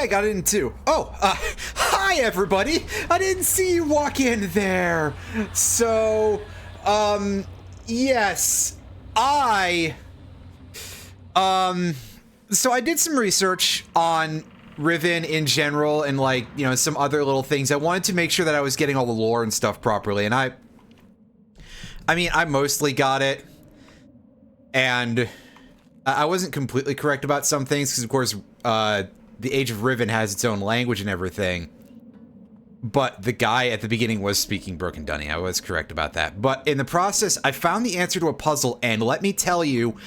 I got in too. Oh, hi everybody. I didn't see you walk in there. So, yes, so I did some research on Riven in general and, like, you know, some other little things. I wanted to make sure that I was getting all the lore and stuff properly, and I mean, I mostly got it, and I wasn't completely correct about some things, because, of course, the Age of Riven has its own language and everything, but the guy at the beginning was speaking Broken Dunny. I was correct about that. But in the process, I found the answer to a puzzle, and let me tell you,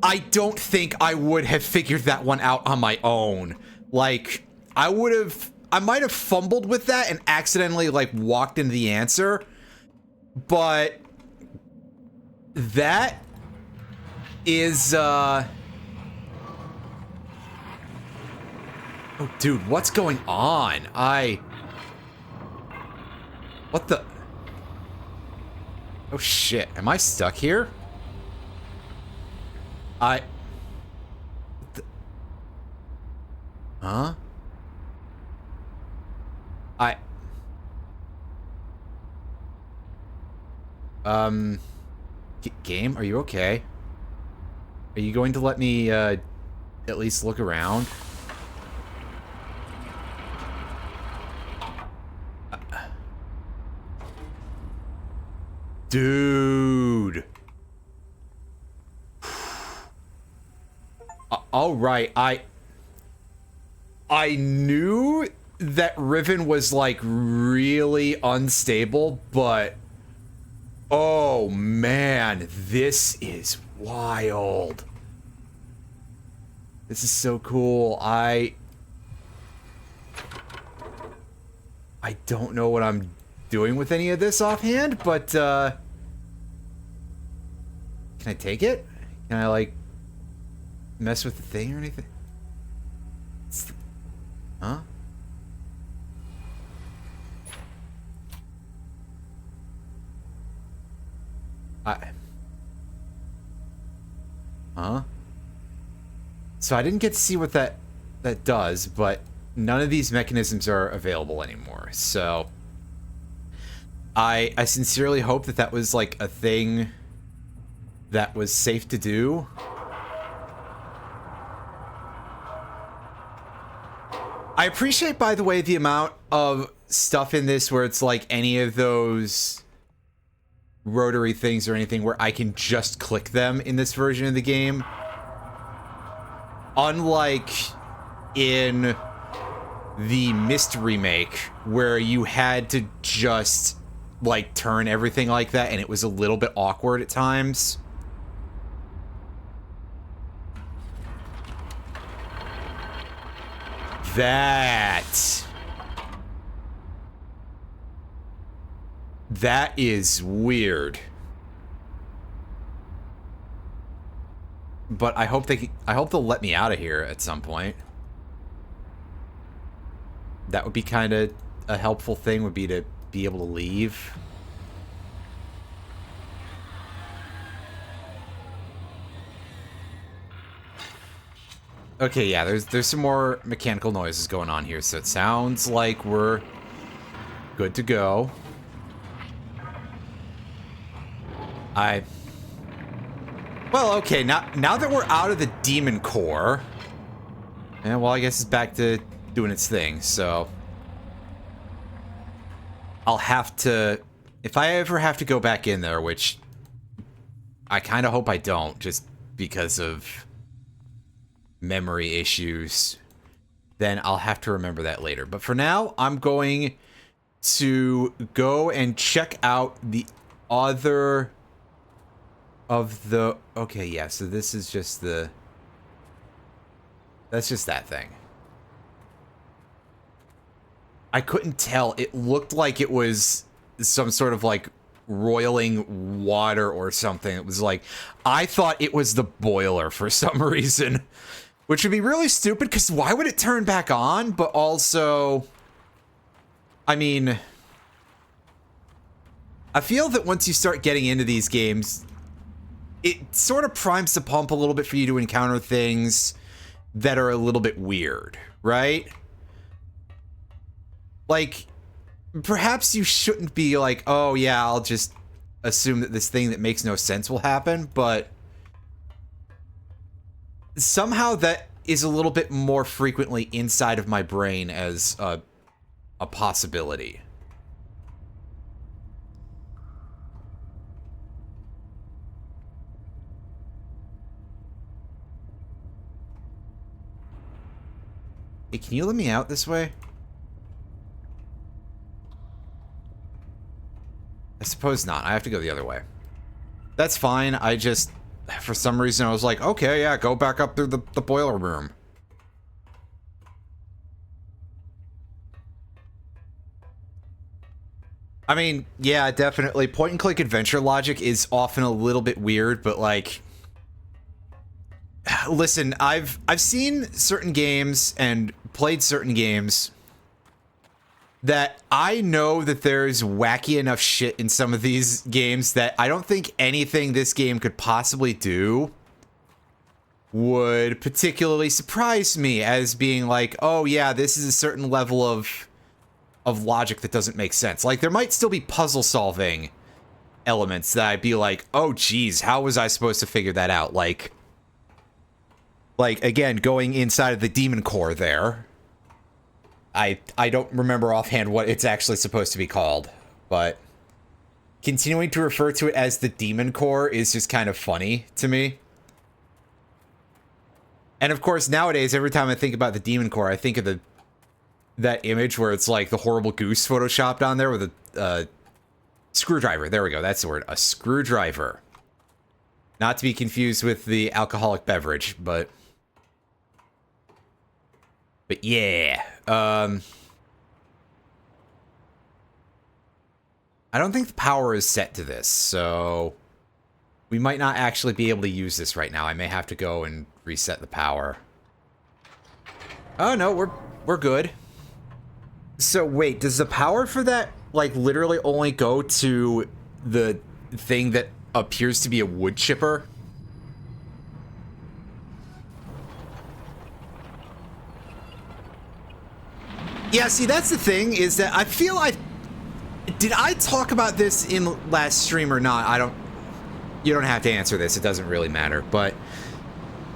I don't think I would have figured that one out on my own. Like, I might have fumbled with that and accidentally, like, walked into the answer, but that is, oh, dude, what's going on? What the? Oh, shit. Am I stuck here? Huh? Game, are you okay? Are you going to let me, at least look around? Dude. All right, I knew that Riven was, like, really unstable, but oh man, this is wild. This is so cool. I don't know what I'm doing with any of this offhand, but can I take it? Can I, like, mess with the thing or anything? Huh? Huh? So I didn't get to see what that does, but none of these mechanisms are available anymore. So I sincerely hope that that was, like, a thing that was safe to do. I appreciate, by the way, the amount of stuff in this where it's like any of those rotary things or anything where I can just click them in this version of the game. Unlike in the Myst remake, where you had to just, like, turn everything like that, and it was a little bit awkward at times. That is weird. But I hope they'll let me out of here at some point. That would be kind of a helpful thing, would be to be able to leave. Okay, yeah, there's some more mechanical noises going on here, so it sounds like we're good to go. Well, okay, now that we're out of the demon core, and well, I guess it's back to doing its thing, so I'll have to, if I ever have to go back in there, which I kind of hope I don't, just because of memory issues, then I'll have to remember that later. But for now, I'm going to go and check out the other of the... Okay, yeah, so this is just the... That's just that thing. I couldn't tell. It looked like it was some sort of, like, roiling water or something. It was like... I thought it was the boiler for some reason. Which would be really stupid, because why would it turn back on? But also... I mean... I feel that once you start getting into these games, it sort of primes the pump a little bit for you to encounter things that are a little bit weird, right? Like, perhaps you shouldn't be like, oh yeah, I'll just assume that this thing that makes no sense will happen, but somehow that is a little bit more frequently inside of my brain as a possibility. Hey, can you let me out this way? I suppose not. I have to go the other way. That's fine. I just, for some reason, I was like, okay, yeah, go back up through the boiler room. I mean, yeah, definitely. Point and click adventure logic is often a little bit weird, but like, listen, I've seen certain games and played certain games that I know that there's wacky enough shit in some of these games that I don't think anything this game could possibly do would particularly surprise me as being like, oh yeah, this is a certain level of logic that doesn't make sense. Like, there might still be puzzle solving elements that I'd be like, oh geez, how was I supposed to figure that out? Like again, going inside of the demon core there. I don't remember offhand what it's actually supposed to be called, but continuing to refer to it as the demon core is just kind of funny to me. And of course, nowadays, every time I think about the demon core, I think of that image where it's like the horrible goose photoshopped on there with a screwdriver. There we go. That's the word. A screwdriver. Not to be confused with the alcoholic beverage, but yeah. I don't think the power is set to this, so we might not actually be able to use this right now. I may have to go and reset the power. Oh no, we're good. So wait, does the power for that like literally only go to the thing that appears to be a wood chipper? Yeah, see, that's the thing, is that I feel like... Did I talk about this in last stream or not? You don't have to answer this, it doesn't really matter, but...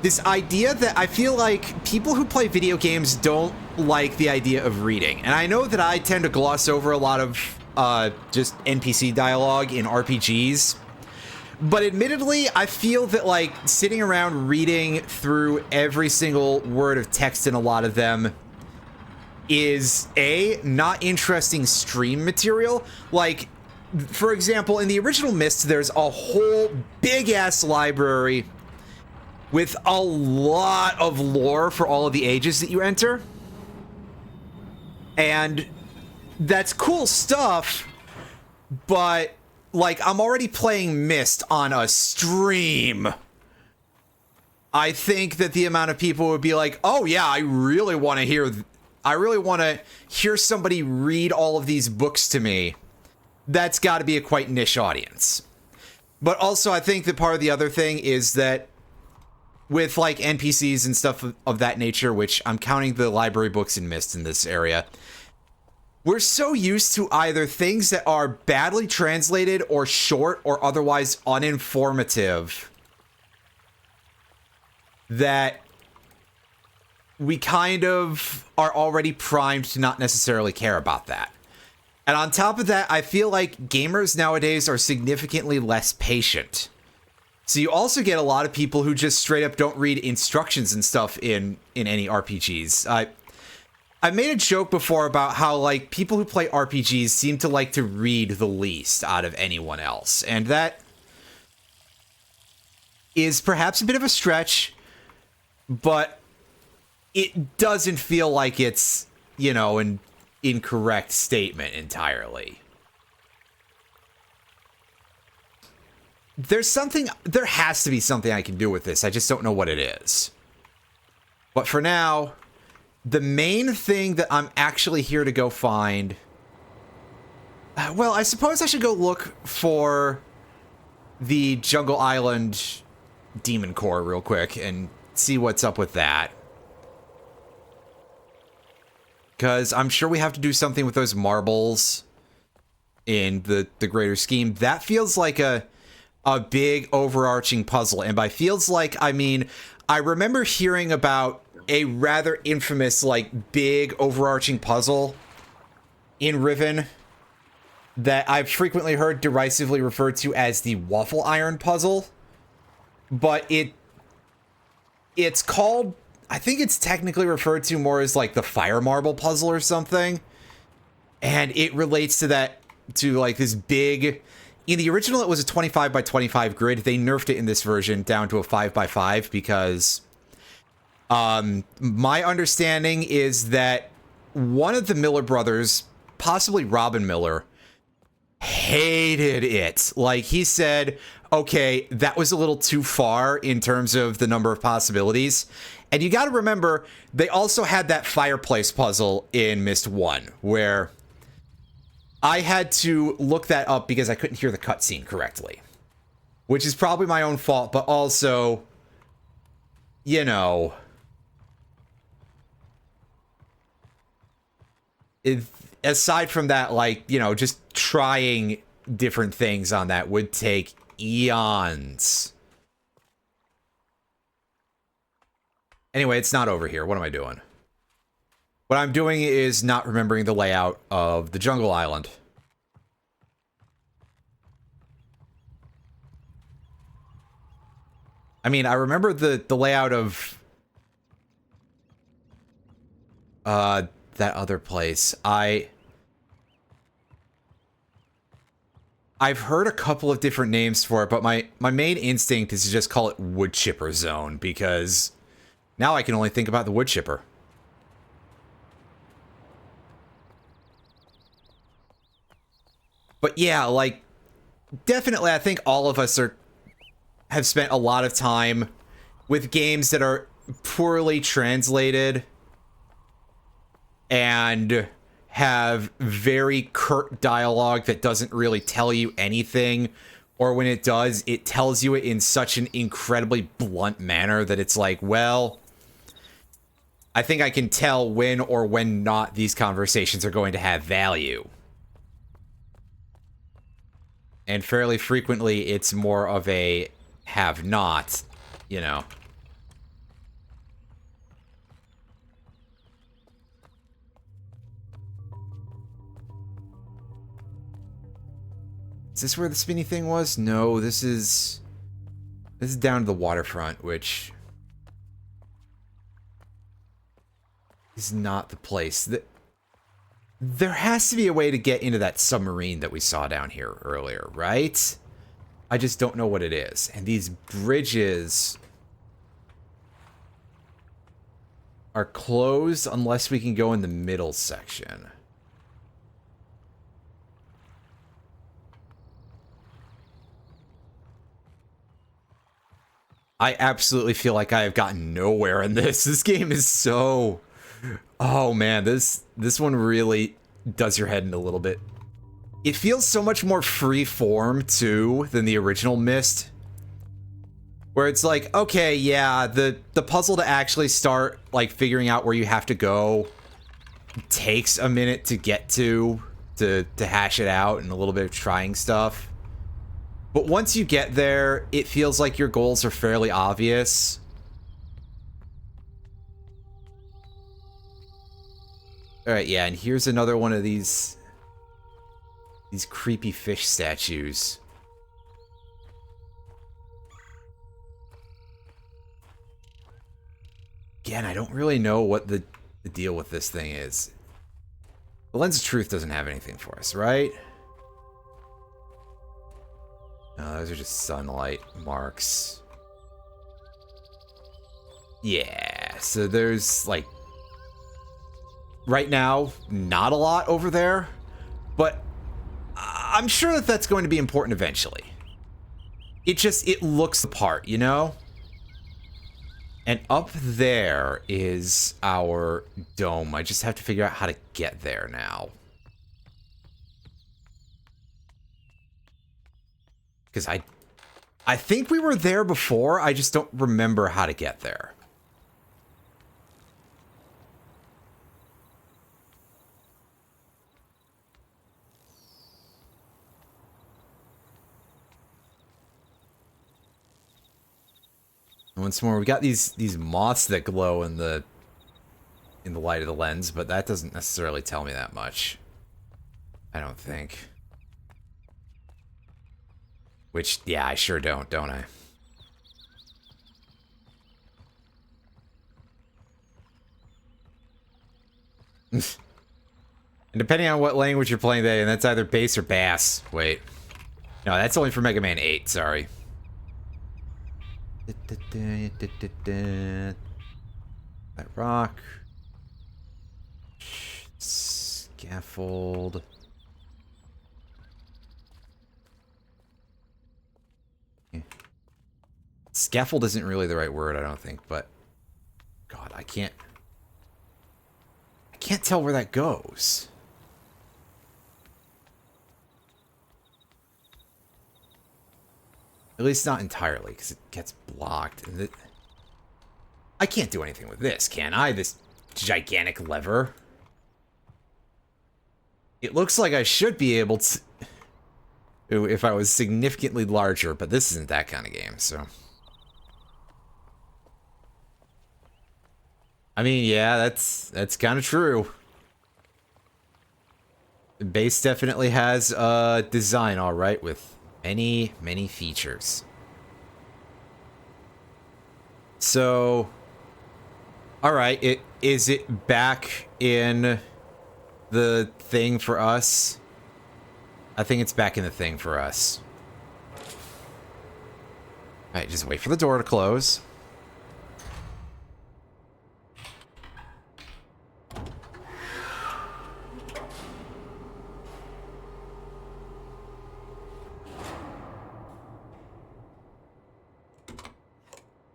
This idea that I feel like people who play video games don't like the idea of reading. And I know that I tend to gloss over a lot of just NPC dialogue in RPGs. But admittedly, I feel that, like, sitting around reading through every single word of text in a lot of them is not interesting stream material. Like, for example, in the original Myst, there's a whole big-ass library with a lot of lore for all of the ages that you enter. And that's cool stuff, but, like, I'm already playing Myst on a stream. I think that the amount of people would be like, oh yeah, I really want to hear somebody read all of these books to me. That's got to be a quite niche audience. But also, I think that part of the other thing is that with, like, NPCs and stuff of that nature, which I'm counting the library books in Myst in this area, we're so used to either things that are badly translated or short or otherwise uninformative that we kind of are already primed to not necessarily care about that. And on top of that, I feel like gamers nowadays are significantly less patient. So you also get a lot of people who just straight up don't read instructions and stuff in any RPGs. I made a joke before about how, like, people who play RPGs seem to like to read the least out of anyone else. And that is perhaps a bit of a stretch, but it doesn't feel like it's, you know, an incorrect statement entirely. There has to be something I can do with this. I just don't know what it is. But for now, the main thing that I'm actually here to go find... well, I suppose I should go look for the Jungle Island Demon Core real quick and see what's up with that. Because I'm sure we have to do something with those marbles in the greater scheme. That feels like a big overarching puzzle. And by feels like, I mean, I remember hearing about a rather infamous, like, big overarching puzzle in Riven that I've frequently heard derisively referred to as the waffle iron puzzle. But it's called, I think it's technically referred to more as like the fire marble puzzle or something. And it relates to that, to like this big, in the original it was a 25 by 25 grid. They nerfed it in this version down to a 5 by 5 because my understanding is that one of the Miller brothers, possibly Robin Miller, hated it. Like, he said, okay, that was a little too far in terms of the number of possibilities. And you got to remember, they also had that fireplace puzzle in Myst 1, where I had to look that up because I couldn't hear the cutscene correctly. Which is probably my own fault, but also, you know, aside from that, like, you know, just trying different things on that would take eons. Anyway, it's not over here. What am I doing? What I'm doing is not remembering the layout of the jungle island. I mean, I remember the layout of that other place. I've heard a couple of different names for it, but my main instinct is to just call it Wood Chipper Zone, because now I can only think about the wood chipper. But yeah, like, definitely I think all of us have spent a lot of time with games that are poorly translated and have very curt dialogue that doesn't really tell you anything, or when it does, it tells you it in such an incredibly blunt manner that it's like, well, I think I can tell when or when not these conversations are going to have value. And fairly frequently, it's more of a have not, you know. Is this where the spinny thing was? No, this is down to the waterfront, which is not the place. There has to be a way to get into that submarine that we saw down here earlier, right? I just don't know what it is. And these bridges are closed unless we can go in the middle section. I absolutely feel like I have gotten nowhere in this. This game is so... Oh man, this one really does your head in a little bit. It feels so much more free form too than the original Myst, where it's like, okay, yeah, the puzzle to actually start like figuring out where you have to go takes a minute to get to hash it out and a little bit of trying stuff. But once you get there, it feels like your goals are fairly obvious. Alright, yeah, and here's another one of these creepy fish statues. Again, I don't really know what the deal with this thing is. The Lens of Truth doesn't have anything for us, right? No, those are just sunlight marks. Yeah, so there's, like, right now, not a lot over there, but I'm sure that that's going to be important eventually. It looks the part, you know? And up there is our dome. I just have to figure out how to get there now. Because I think we were there before, I just don't remember how to get there. once more. We got these moths that glow in the light of the lens, but that doesn't necessarily tell me that much. I don't think. Which, yeah, I sure don't I? And depending on what language you're playing that in, that's either bass or bass. Wait. No, that's only for Mega Man 8, sorry. That rock. Scaffold. Scaffold isn't really the right word, I don't think, but God, I can't tell where that goes. At least not entirely, because it gets blocked. And I can't do anything with this, can I? This gigantic lever. It looks like I should be able to if I was significantly larger, but this isn't that kind of game, so. I mean, yeah, that's kind of true. The base definitely has a design, all right, with many features. So, all right, is it back in the thing for us? I think it's back in the thing for us. All right, just wait for the door to close.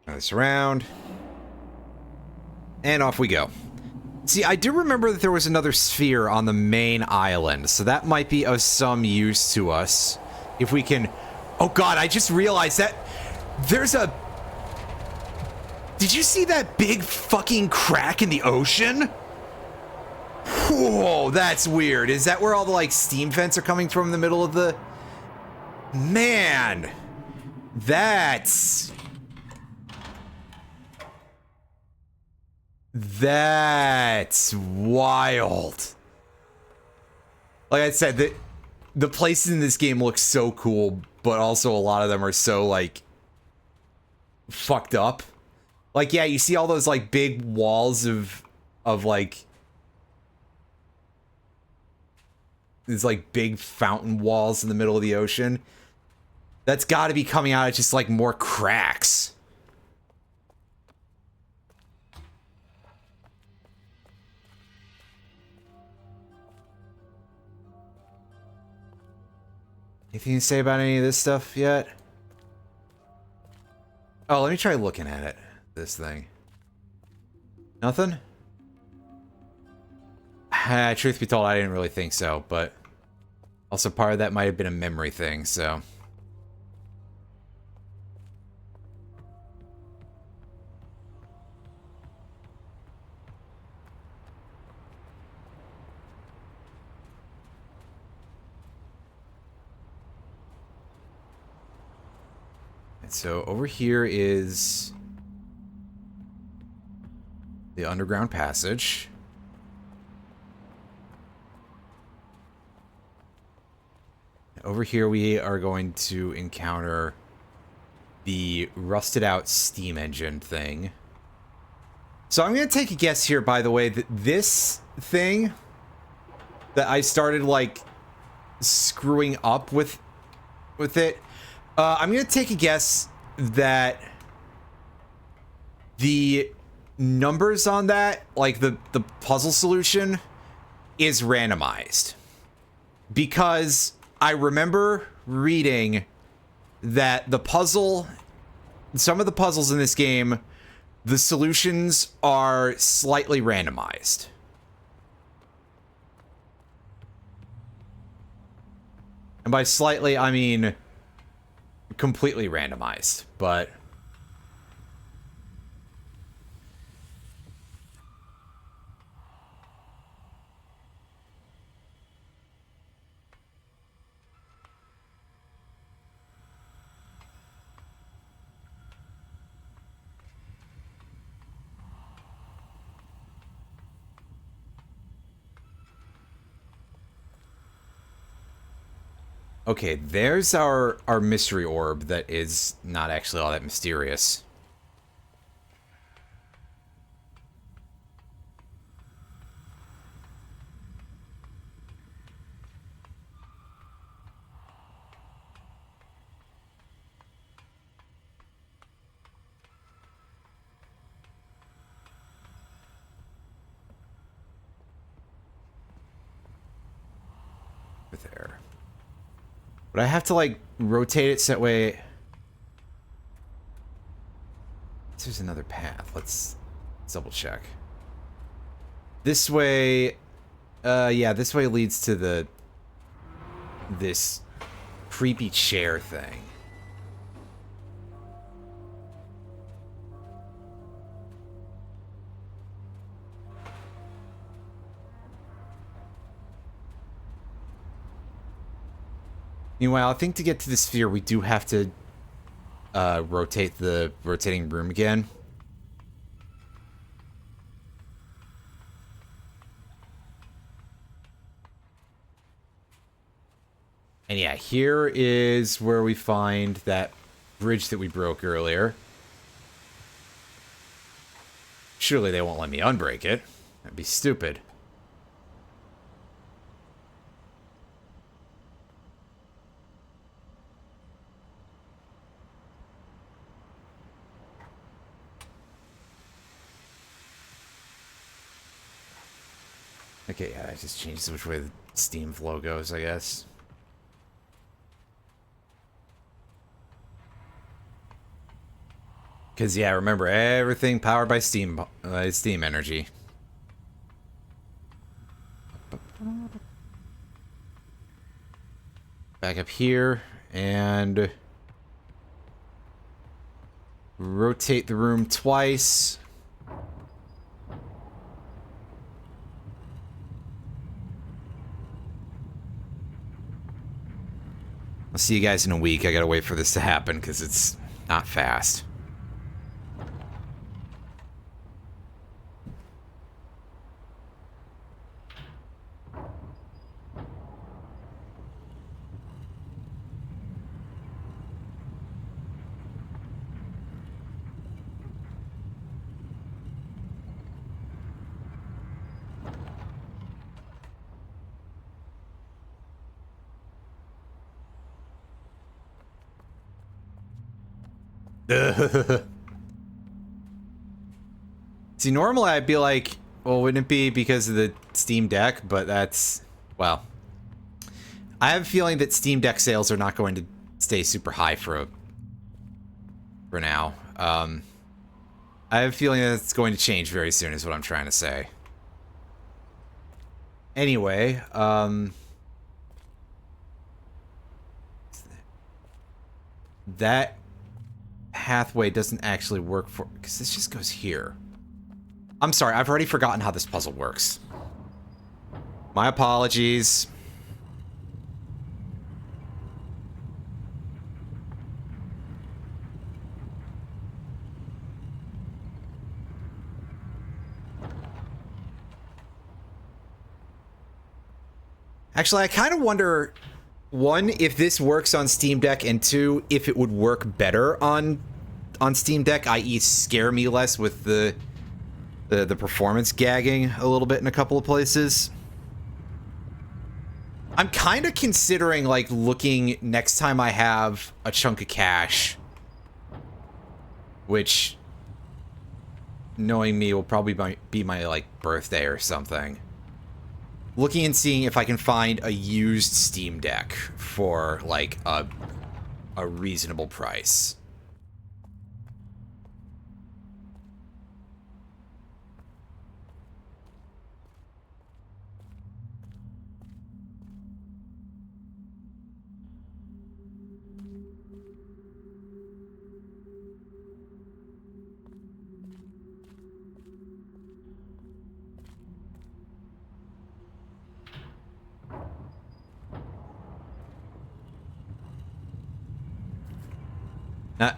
This around. And off we go. See, I do remember that there was another sphere on the main island, so that might be of some use to us. If we can... Oh god, I just realized that there's a... Did you see that big fucking crack in the ocean? Whoa, that's weird. Is that where all the, like, steam vents are coming from in the middle of the... Man! That's wild. Like I said, the places in this game look so cool, but also a lot of them are so, like, fucked up. Like, yeah, you see all those, like, big walls of like, these, like, big fountain walls in the middle of the ocean. That's gotta be coming out of just, like, more cracks. Anything to say about any of this stuff yet? Oh, let me try looking at it. This thing. Nothing? Truth be told, I didn't really think so, but also part of that might have been a memory thing, so. So over here is the underground passage. Over here we are going to encounter the rusted out steam engine thing. So I'm going to take a guess here, by the way, that this thing that I started, like, screwing up with it, I'm going to take a guess that the numbers on that, like the puzzle solution, is randomized. Because I remember reading that some of the puzzles in this game, the solutions are slightly randomized. And by slightly, I mean completely randomized, but Okay, there's our mystery orb that is not actually all that mysterious. There. But I have to, like, rotate it so that way... There's another path. Let's double check. This way... yeah, this way leads to this creepy chair thing. Meanwhile, I think to get to the sphere, we do have to rotate the rotating room again. And yeah, here is where we find that bridge that we broke earlier. Surely they won't let me unbreak it. That'd be stupid. Okay, yeah, I just changed which way the Steam flow goes, I guess. Because, yeah, remember, everything powered by Steam energy. Back up here, and rotate the room twice. I'll see you guys in a week. I gotta wait for this to happen because it's not fast. See, normally I'd be like, well, wouldn't it be because of the Steam Deck? But that's, well, I have a feeling that Steam Deck sales are not going to stay super high for now. I have a feeling that it's going to change very soon is what I'm trying to say. Anyway, that pathway doesn't actually work for, because this just goes here. I'm sorry, I've already forgotten how this puzzle works. My apologies. Actually, I kind of wonder, one, if this works on Steam Deck, and two, if it would work better on Steam Deck, i.e. scare me less with the performance gagging a little bit in a couple of places. I'm kind of considering, like, looking next time I have a chunk of cash, which, knowing me, will probably be my, like, birthday or something. Looking and seeing if I can find a used Steam Deck for, like, a reasonable price.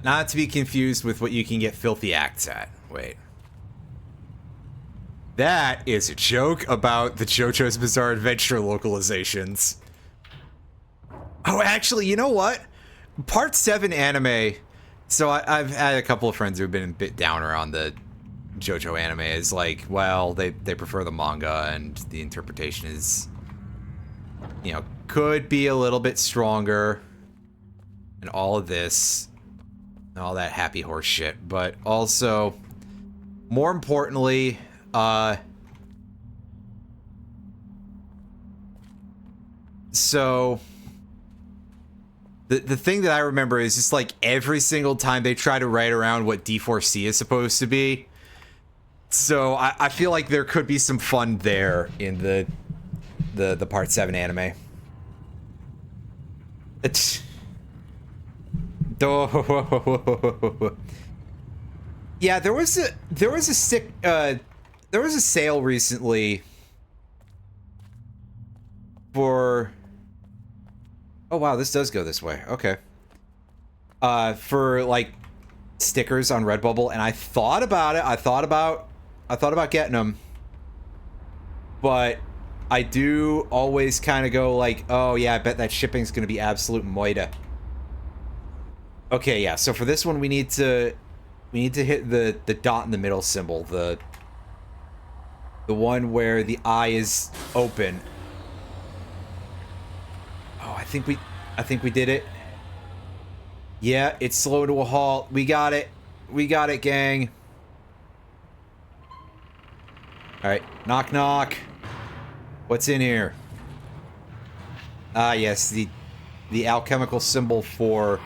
Not to be confused with what you can get filthy acts at. Wait. That is a joke about the JoJo's Bizarre Adventure localizations. Oh, actually, you know what? Part 7 anime. So I've had a couple of friends who've been a bit downer on the JoJo anime. Is like, well, they prefer the manga and the interpretation is, you know, could be a little bit stronger and all of this, all that happy horse shit. But also, more importantly, so the thing that I remember is just like every single time they try to write around what D4C is supposed to be. So I feel like there could be some fun there in the Part 7 anime. It's yeah, there was a sale recently for. Oh wow, this does go this way. Okay. For like stickers on Redbubble, and I thought about it. I thought about getting them, but I do always kind of go like, oh yeah, I bet that shipping's gonna be absolute moida. Okay, yeah. So for this one, we need to hit the dot in the middle symbol, the one where the eye is open. Oh, I think we did it. Yeah, it's slow to a halt. We got it. We got it, gang. All right, knock knock. What's in here? Ah, yes, the alchemical symbol for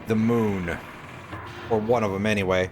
the moon, or one of them anyway.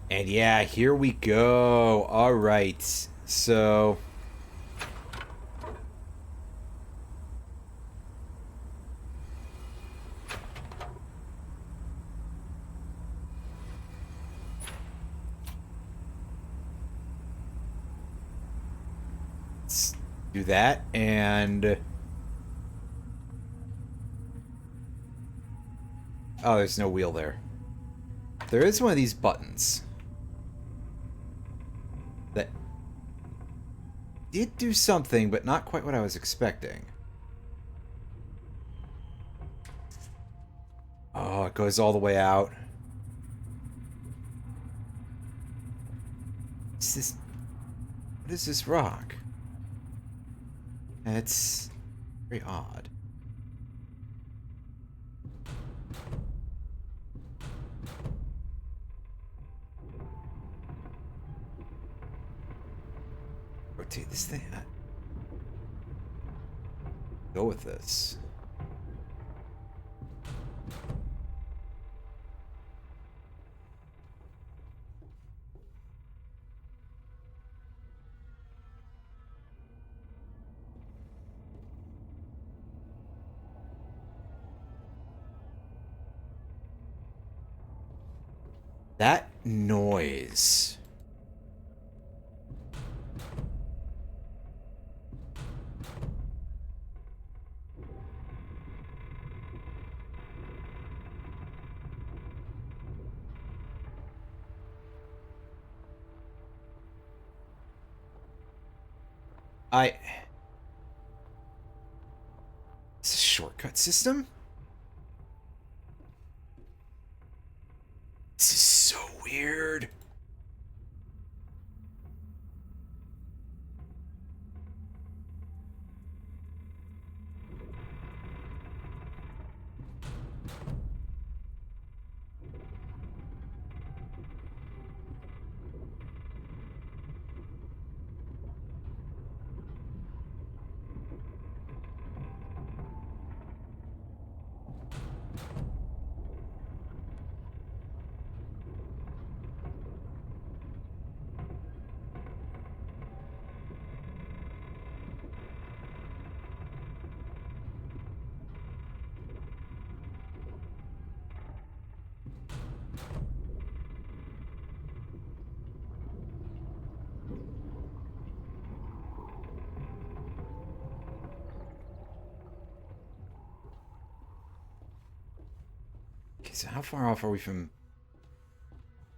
And yeah, here we go. All right. So let's do that, and oh, there's no wheel there. There is one of these buttons that did do something, but not quite what I was expecting. Oh, it goes all the way out. What is this rock? It's very odd. Rotate this thing. Go with this. That noise. It's a shortcut system? This is so weird. So how far off are we from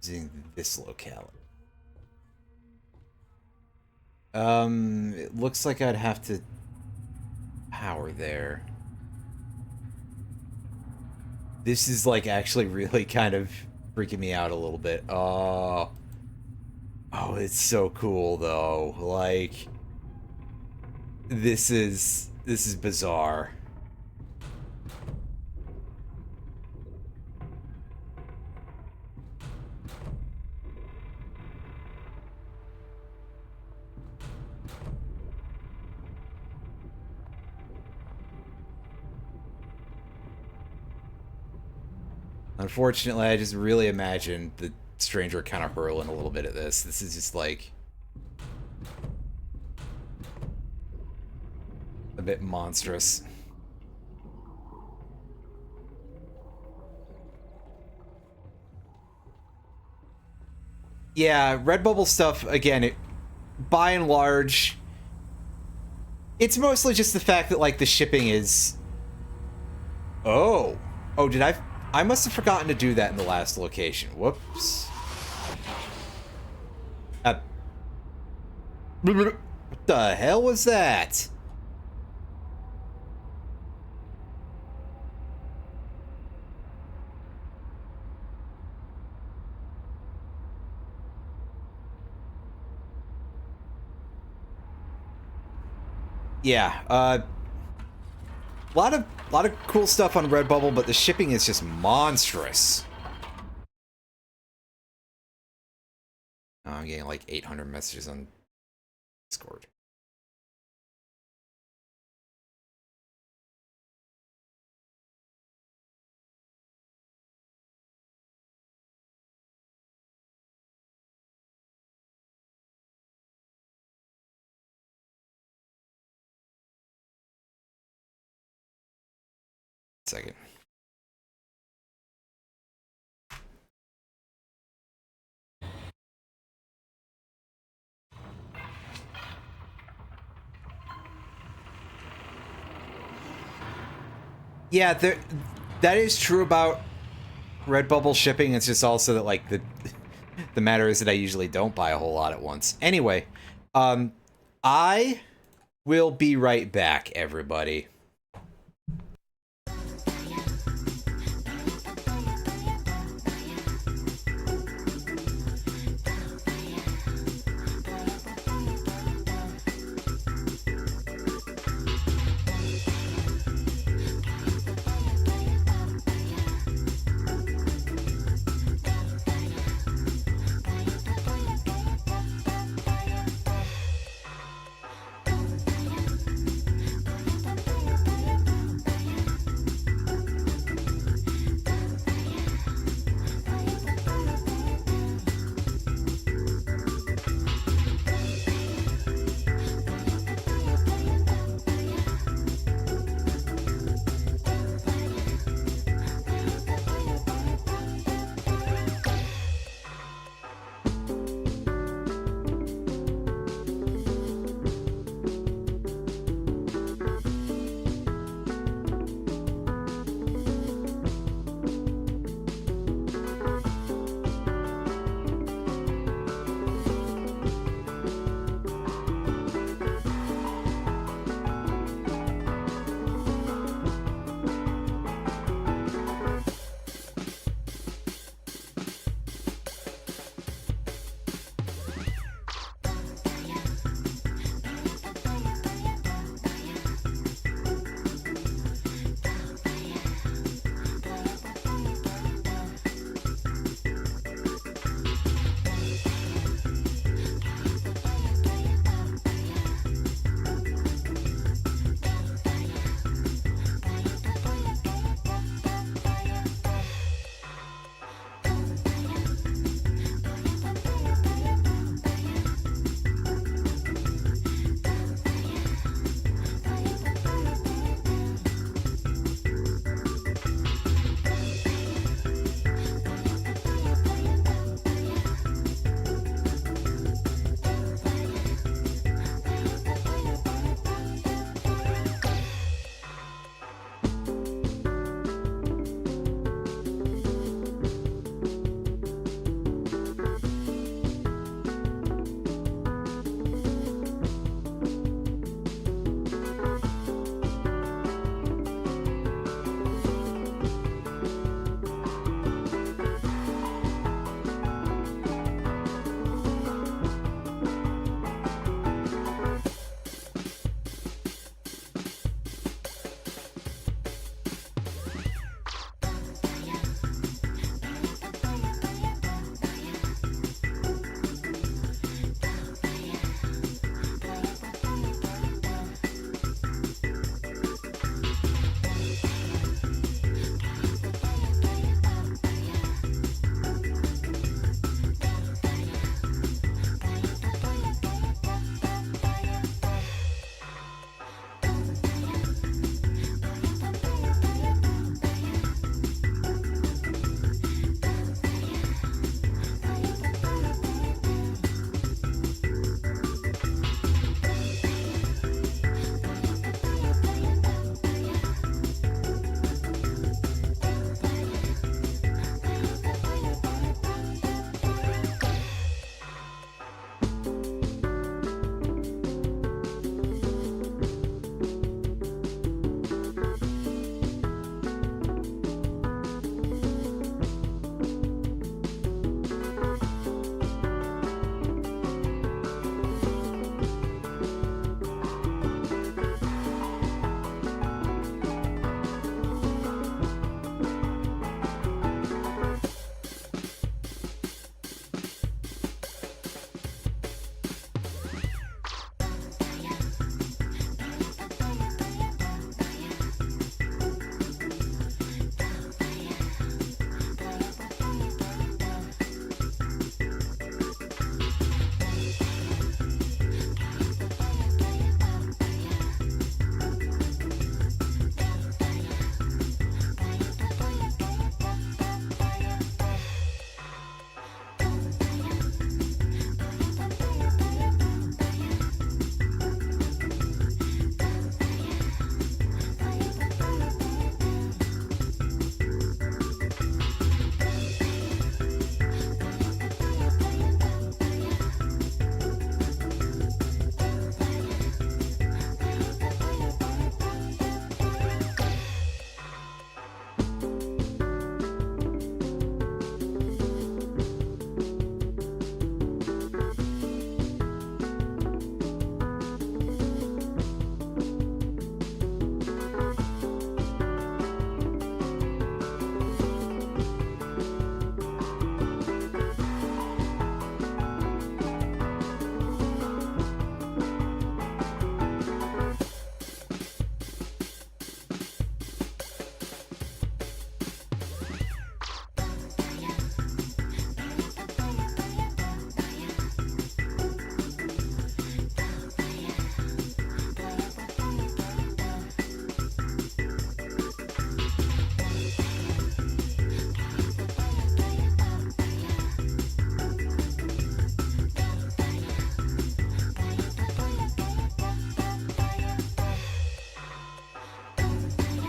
using this locality? It looks like I'd have to power there. This is like actually really kind of freaking me out a little bit. Oh, it's so cool though. Like, this is bizarre. Unfortunately, I just really imagined the stranger kind of hurling a little bit at this. This is just like a bit monstrous. Yeah, Redbubble stuff, again, by and large, it's mostly just the fact that, like, the shipping is... Oh, did I must have forgotten to do that in the last location. Whoops. What the hell was that? Yeah, a lot of cool stuff on Redbubble, but the shipping is just monstrous. Oh, I'm getting like 800 messages on Discord. Second. Yeah, that is true about Redbubble shipping. It's just also that, like, the matter is that I usually don't buy a whole lot at once. Anyway, I will be right back, everybody.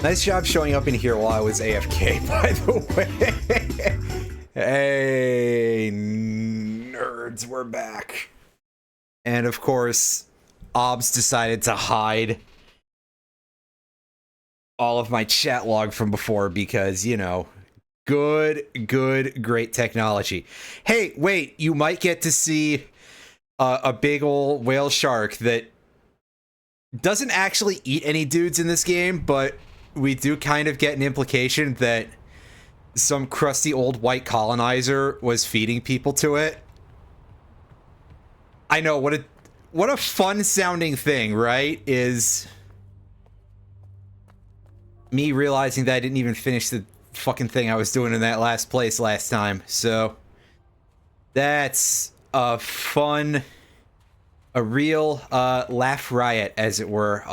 Nice job showing up in here while I was AFK, by the way. Hey, nerds, we're back. And of course, Obs decided to hide all of my chat log from before because, you know, great technology. Hey, wait, you might get to see a big old whale shark that doesn't actually eat any dudes in this game, but we do kind of get an implication that some crusty old white colonizer was feeding people to it. I know, what a fun sounding thing, right? Is me realizing that I didn't even finish the fucking thing I was doing in that last place last time. So that's a fun, a real laugh riot, as it were.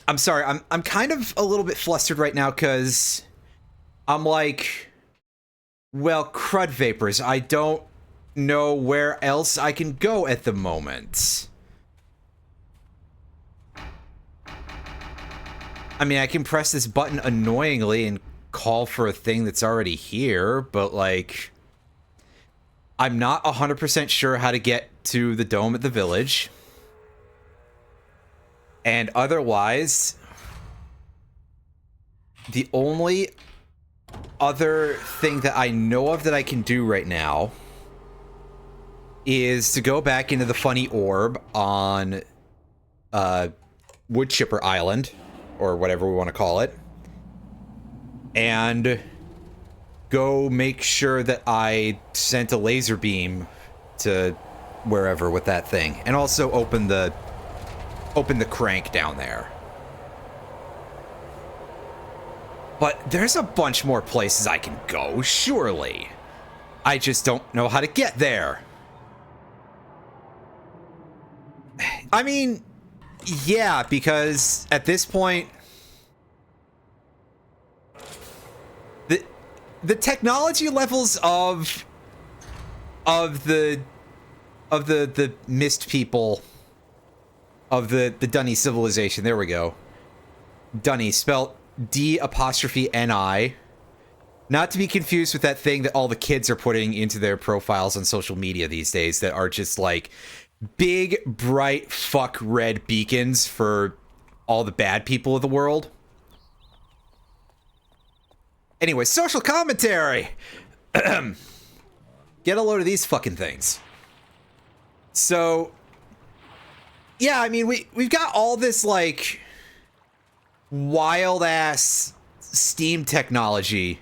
I'm sorry, I'm kind of a little bit flustered right now because I'm like, well, crud vapors. I don't know where else I can go at the moment. I mean, I can press this button annoyingly and call for a thing that's already here, but like, I'm not 100% sure how to get to the dome at the village. And otherwise, the only other thing that I know of that I can do right now is to go back into the funny orb on Wood Chipper Island, or whatever we want to call it, and go make sure that I sent a laser beam to wherever with that thing, and also open the crank down there. But there's a bunch more places I can go, surely. I just don't know how to get there. I mean, yeah, because at this point, the technology levels of the mist people of the Dunny civilization. There we go. Dunny, spelled D''Ni. Not to be confused with that thing that all the kids are putting into their profiles on social media these days that are just like big, bright, fuck red beacons for all the bad people of the world. Anyway, social commentary! Get a load of these fucking things. So, yeah, I mean, we've got all this, like, wild-ass Steam technology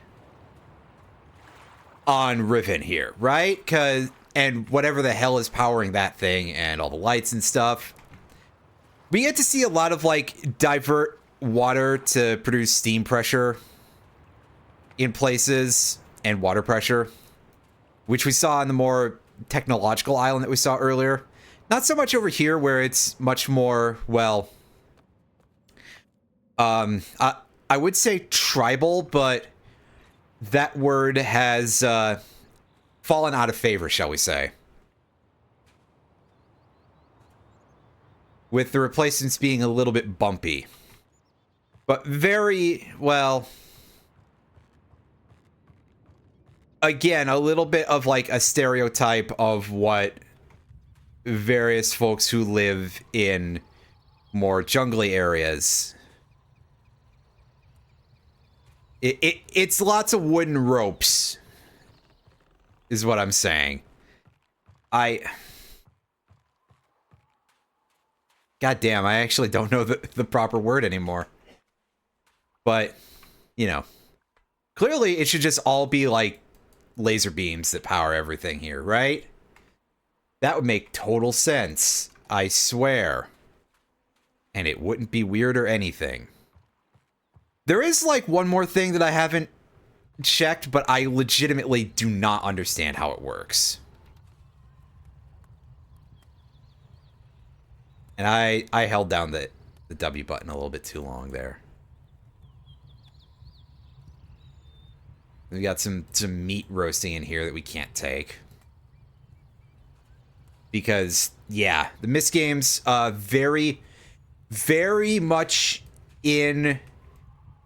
on Riven here, right? And whatever the hell is powering that thing and all the lights and stuff. We get to see a lot of, like, divert water to produce steam pressure in places, and water pressure, which we saw on the more technological island that we saw earlier. Not so much over here, where it's much more, well, I would say tribal, but that word has fallen out of favor, shall we say. With the replacements being a little bit bumpy. But very, well, again, a little bit of like a stereotype of what various folks who live in more jungly areas. It's lots of wooden ropes, is what I'm saying. Goddamn, I actually don't know the proper word anymore. But, you know, clearly it should just all be like laser beams that power everything here, right? That would make total sense, I swear. And it wouldn't be weird or anything. There is like one more thing that I haven't checked, but I legitimately do not understand how it works. And I held down the W button a little bit too long there. We got some meat roasting in here that we can't take. Because, yeah, the mist games, very, very much in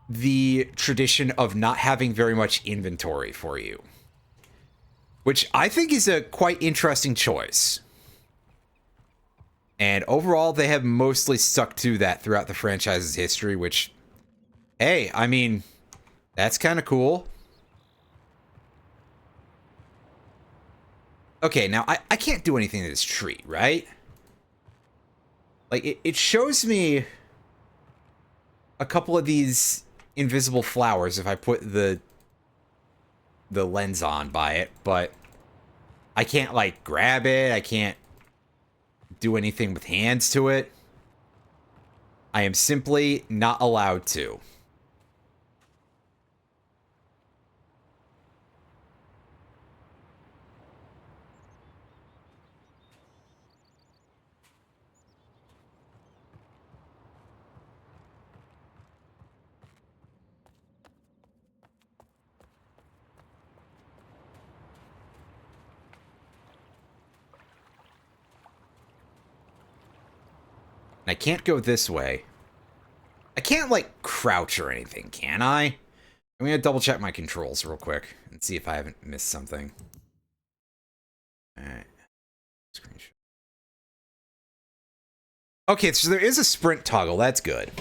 the tradition of not having very much inventory for you, which I think is a quite interesting choice. And overall, they have mostly stuck to that throughout the franchise's history, which, hey, I mean, that's kind of cool. Okay, now I can't do anything to this tree, right? Like, it shows me a couple of these invisible flowers if I put the lens on by it, but I can't, like, grab it. I can't do anything with hands to it. I am simply not allowed to. I can't go this way. I can't, like, crouch or anything, can I? I'm gonna double check my controls real quick and see if I haven't missed something. Alright. Screenshot. Okay, so there is a sprint toggle. That's good.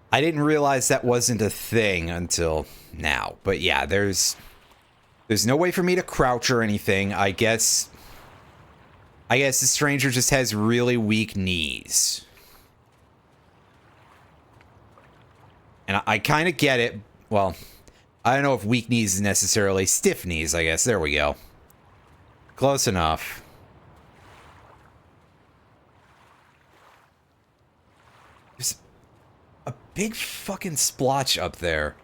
I didn't realize that wasn't a thing until now. But yeah, there's no way for me to crouch or anything. I guess the stranger just has really weak knees. And I kind of get it. Well, I don't know if weak knees is necessarily stiff knees, I guess. There we go. Close enough. There's a big fucking splotch up there.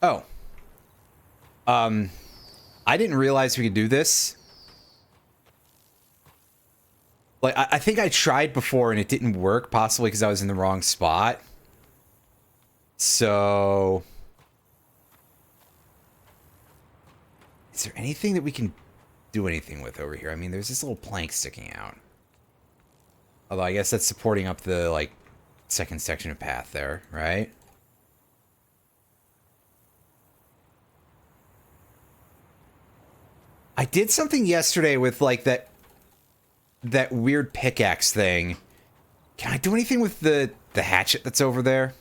Oh. I didn't realize we could do this. Like, I think I tried before and it didn't work, possibly because I was in the wrong spot. So... is there anything that we can do anything with over here? I mean, there's this little plank sticking out. Although I guess that's supporting up the, like, second section of path there, right? I did something yesterday with, like, that weird pickaxe thing. Can I do anything with the hatchet that's over there?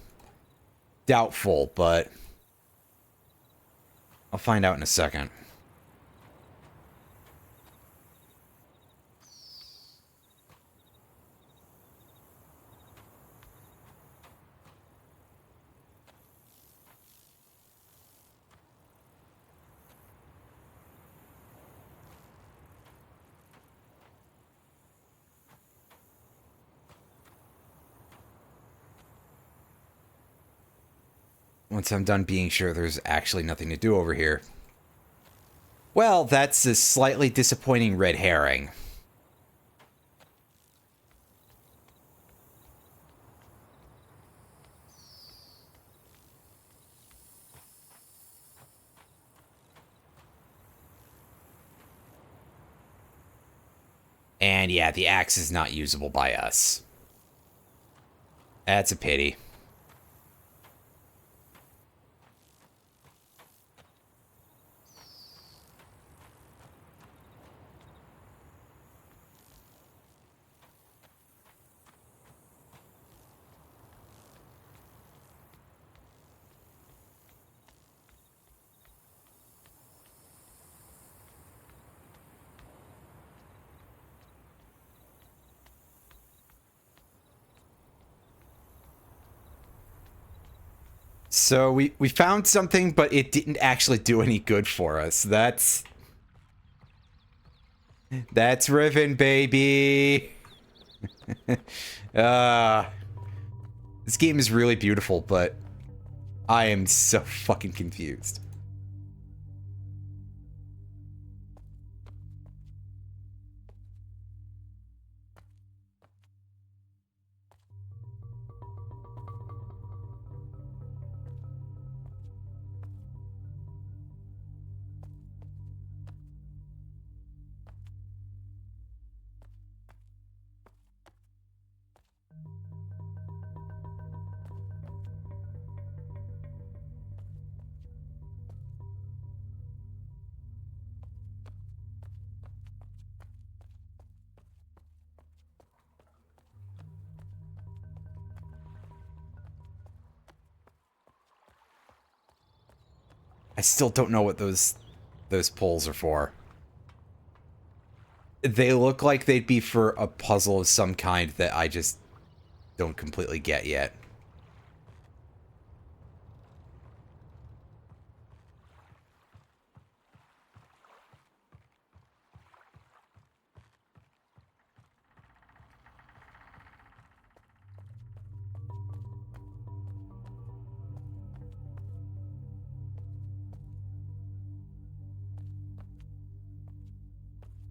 Doubtful, but I'll find out in a second. Once I'm done being sure there's actually nothing to do over here. Well, that's a slightly disappointing red herring. And yeah, the axe is not usable by us. That's a pity. So we found something, but it didn't actually do any good for us. That's Riven, baby. This game is really beautiful, but I am so fucking confused. I still don't know what those poles are for. They look like they'd be for a puzzle of some kind that I just don't completely get yet.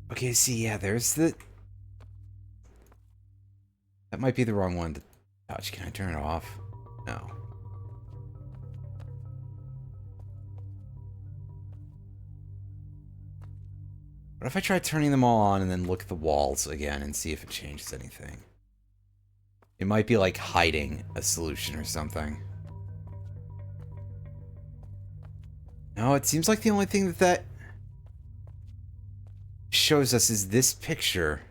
Okay, see, yeah, there's the... That might be the wrong one to touch. Can I turn it off? No. What if I try turning them all on and then look at the walls again and see if it changes anything? It might be like hiding a solution or something. No, it seems like the only thing that shows us is this picture.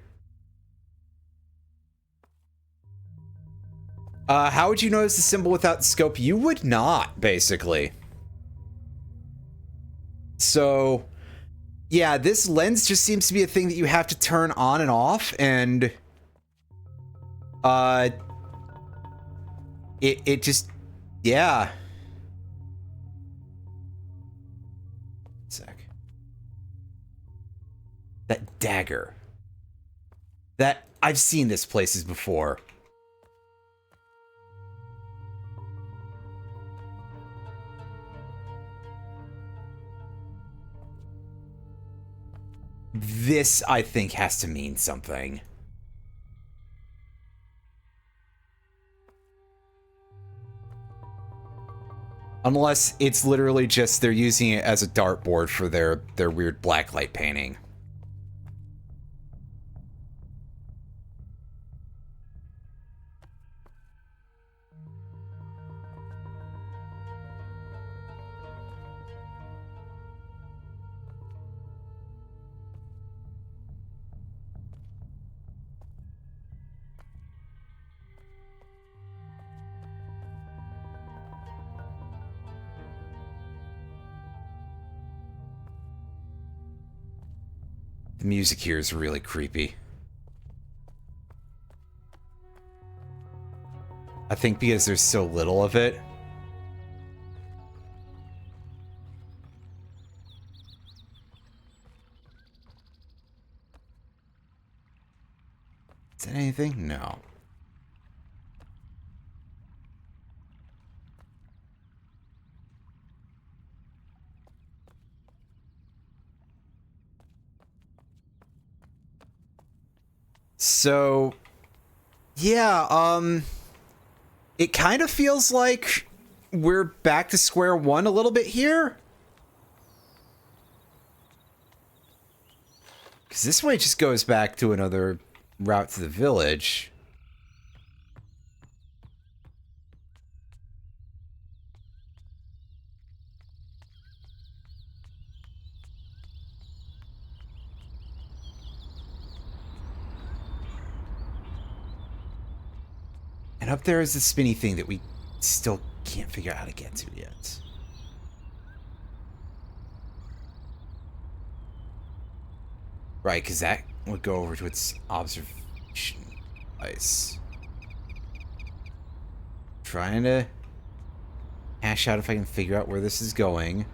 How would you notice the symbol without the scope? You would not, basically. So, yeah, this lens just seems to be a thing that you have to turn on and off, and it just, yeah. Sec. That dagger. That, I've seen this places before. This, I think, has to mean something. Unless it's literally just they're using it as a dartboard for their weird blacklight painting. The music here is really creepy. I think because there's so little of it. Is that anything? No. So, yeah, it kind of feels like we're back to square one a little bit here. Because this way just goes back to another route to the village. And up there is the spinny thing that we still can't figure out how to get to yet. Right, because that would go over to its observation device. Trying to hash out if I can figure out where this is going.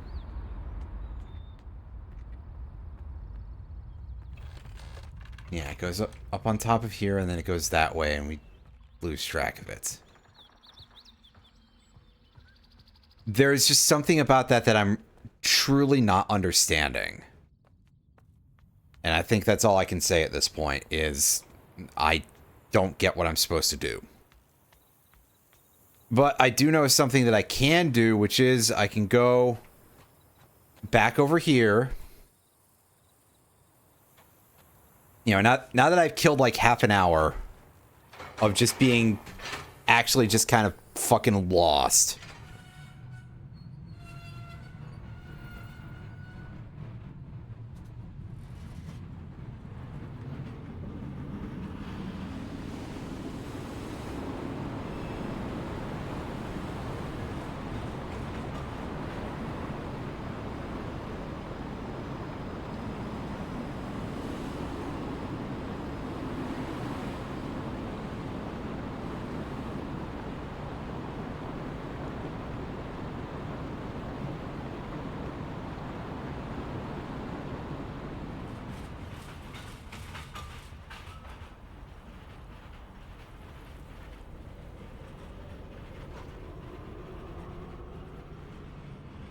Yeah, it goes up on top of here, and then it goes that way, and we lose track of it. There's just something about that that I'm truly not understanding. And I think that's all I can say at this point, is I don't get what I'm supposed to do. But I do know something that I can do, which is I can go back over here. You know, now that I've killed like half an hour of just being actually just kind of fucking lost.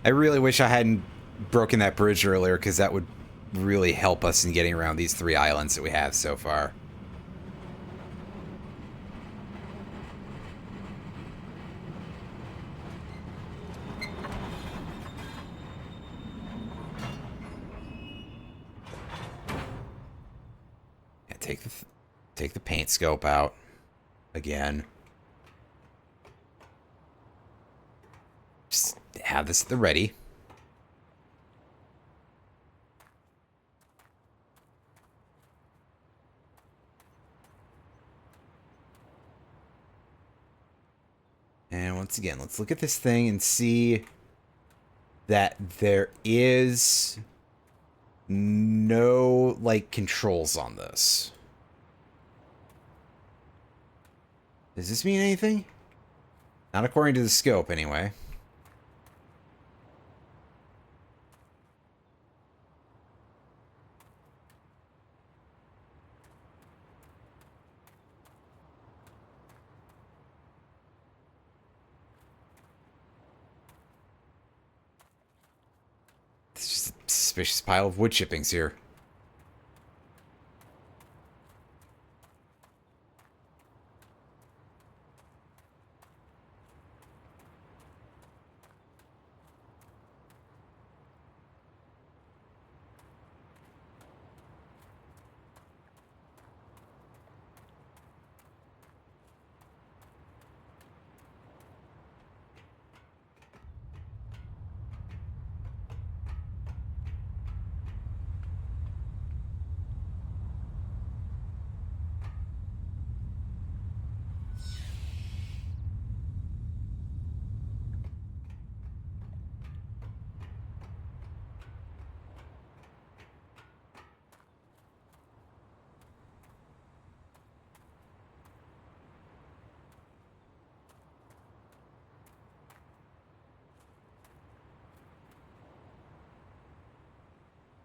I really wish I hadn't broken that bridge earlier, because that would really help us in getting around these 3 islands that we have so far. Yeah, take the paint scope out again. Just have this at the ready. And once again, let's look at this thing and see that there is no, like, controls on this. Does this mean anything? Not according to the scope, anyway. It's just a suspicious pile of wood chippings here.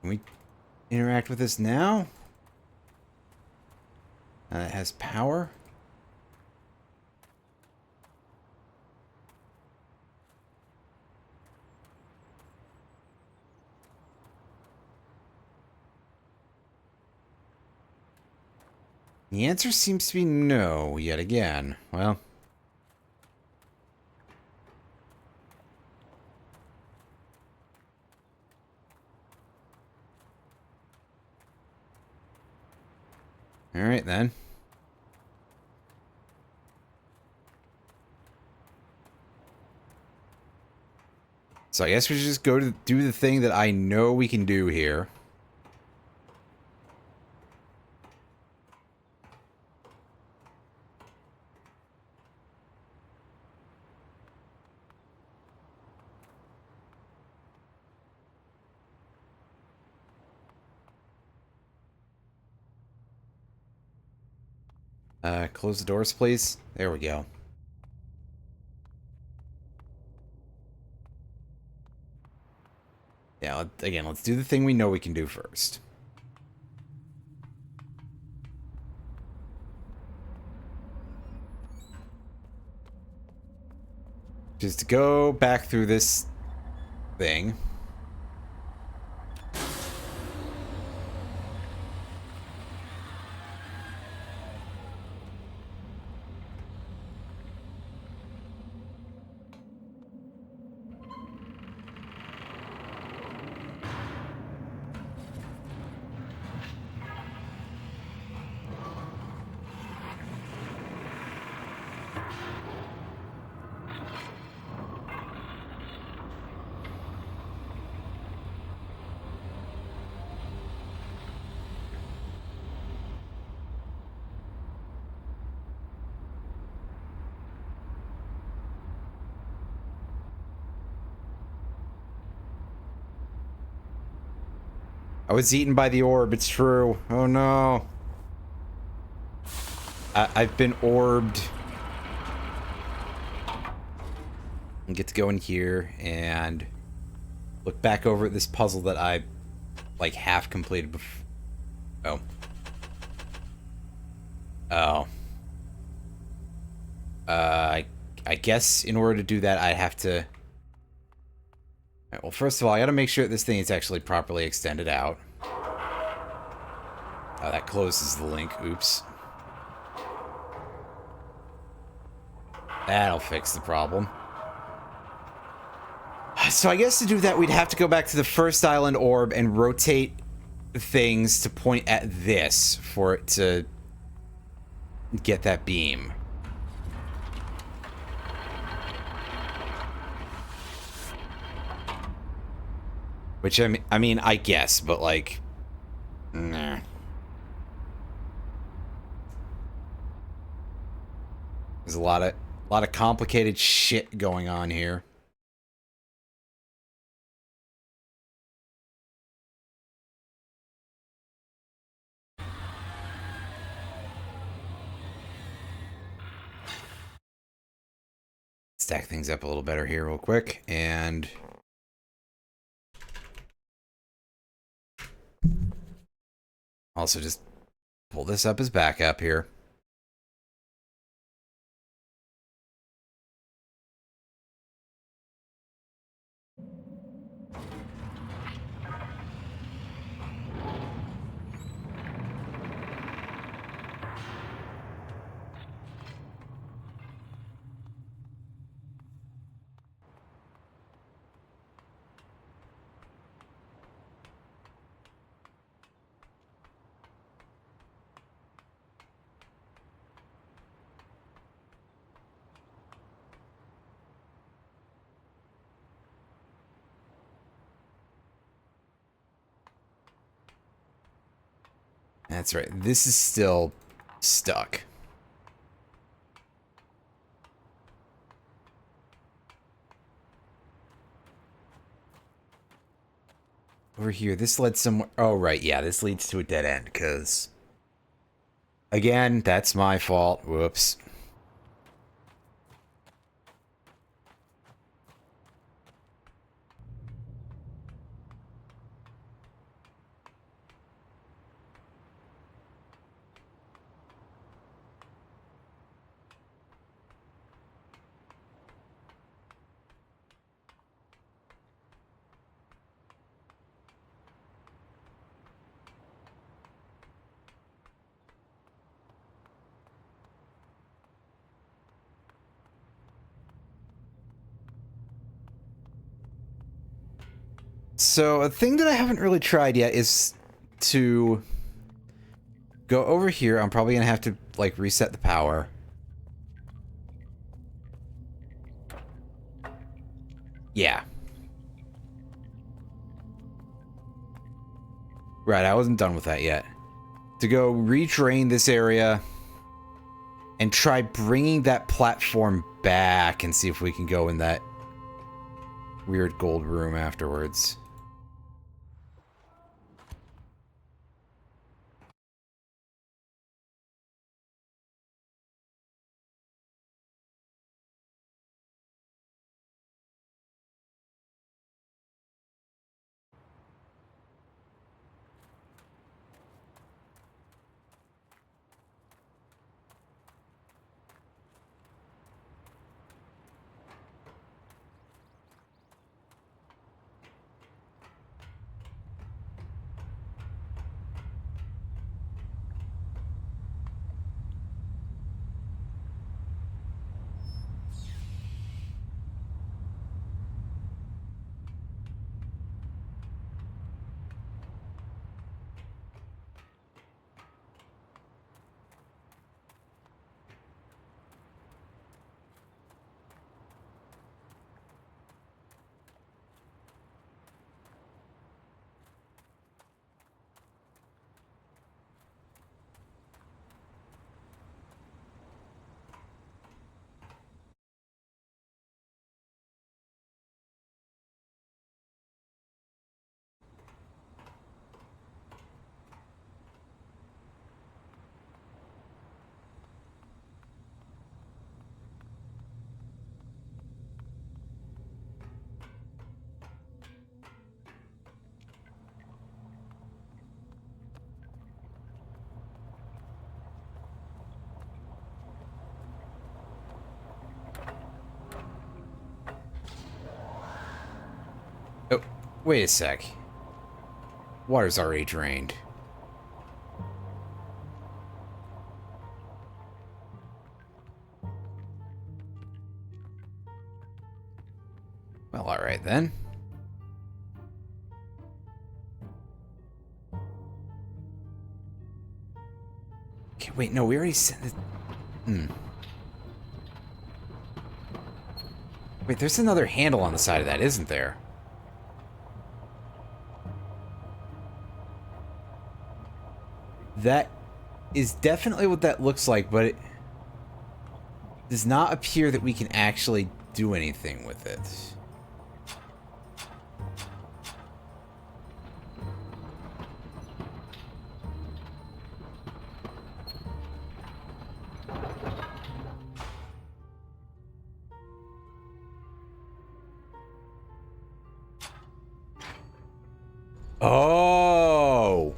Can we interact with this now? It has power. The answer seems to be no, yet again. Well. Alright then. So I guess we should just go to do the thing that I know we can do here. Close the doors, please. There we go. Alright, again, let's do the thing we know we can do first. Just to go back through this thing. I was eaten by the orb, it's true. Oh no. I've been orbed. I get to go in here and look back over at this puzzle that I, like, half completed before. Oh. Oh. I guess in order to do that, I have to... Right, well, first of all, I gotta make sure that this thing is actually properly extended out. Oh, that closes the link. Oops. That'll fix the problem. So I guess to do that, we'd have to go back to the first island orb and rotate things to point at this for it to get that beam. Which, I mean, I guess, but, like, nah. There's a lot of complicated shit going on here. Stack things up a little better here real quick, and... also just pull this up as backup here. That's right. This is still stuck. Over here, this led somewhere. Oh, right. Yeah, this leads to a dead end, because... again, that's my fault. Whoops. So, a thing that I haven't really tried yet is to go over here. I'm probably going to have to, like, reset the power. Yeah. Right, I wasn't done with that yet. To go redrain this area and try bringing that platform back and see if we can go in that weird gold room afterwards. Wait a sec. Water's already drained. Well, alright then. Okay, wait, no, we already sent it. Wait, there's another handle on the side of that, isn't there? That is definitely what that looks like, but it does not appear that we can actually do anything with it. Oh.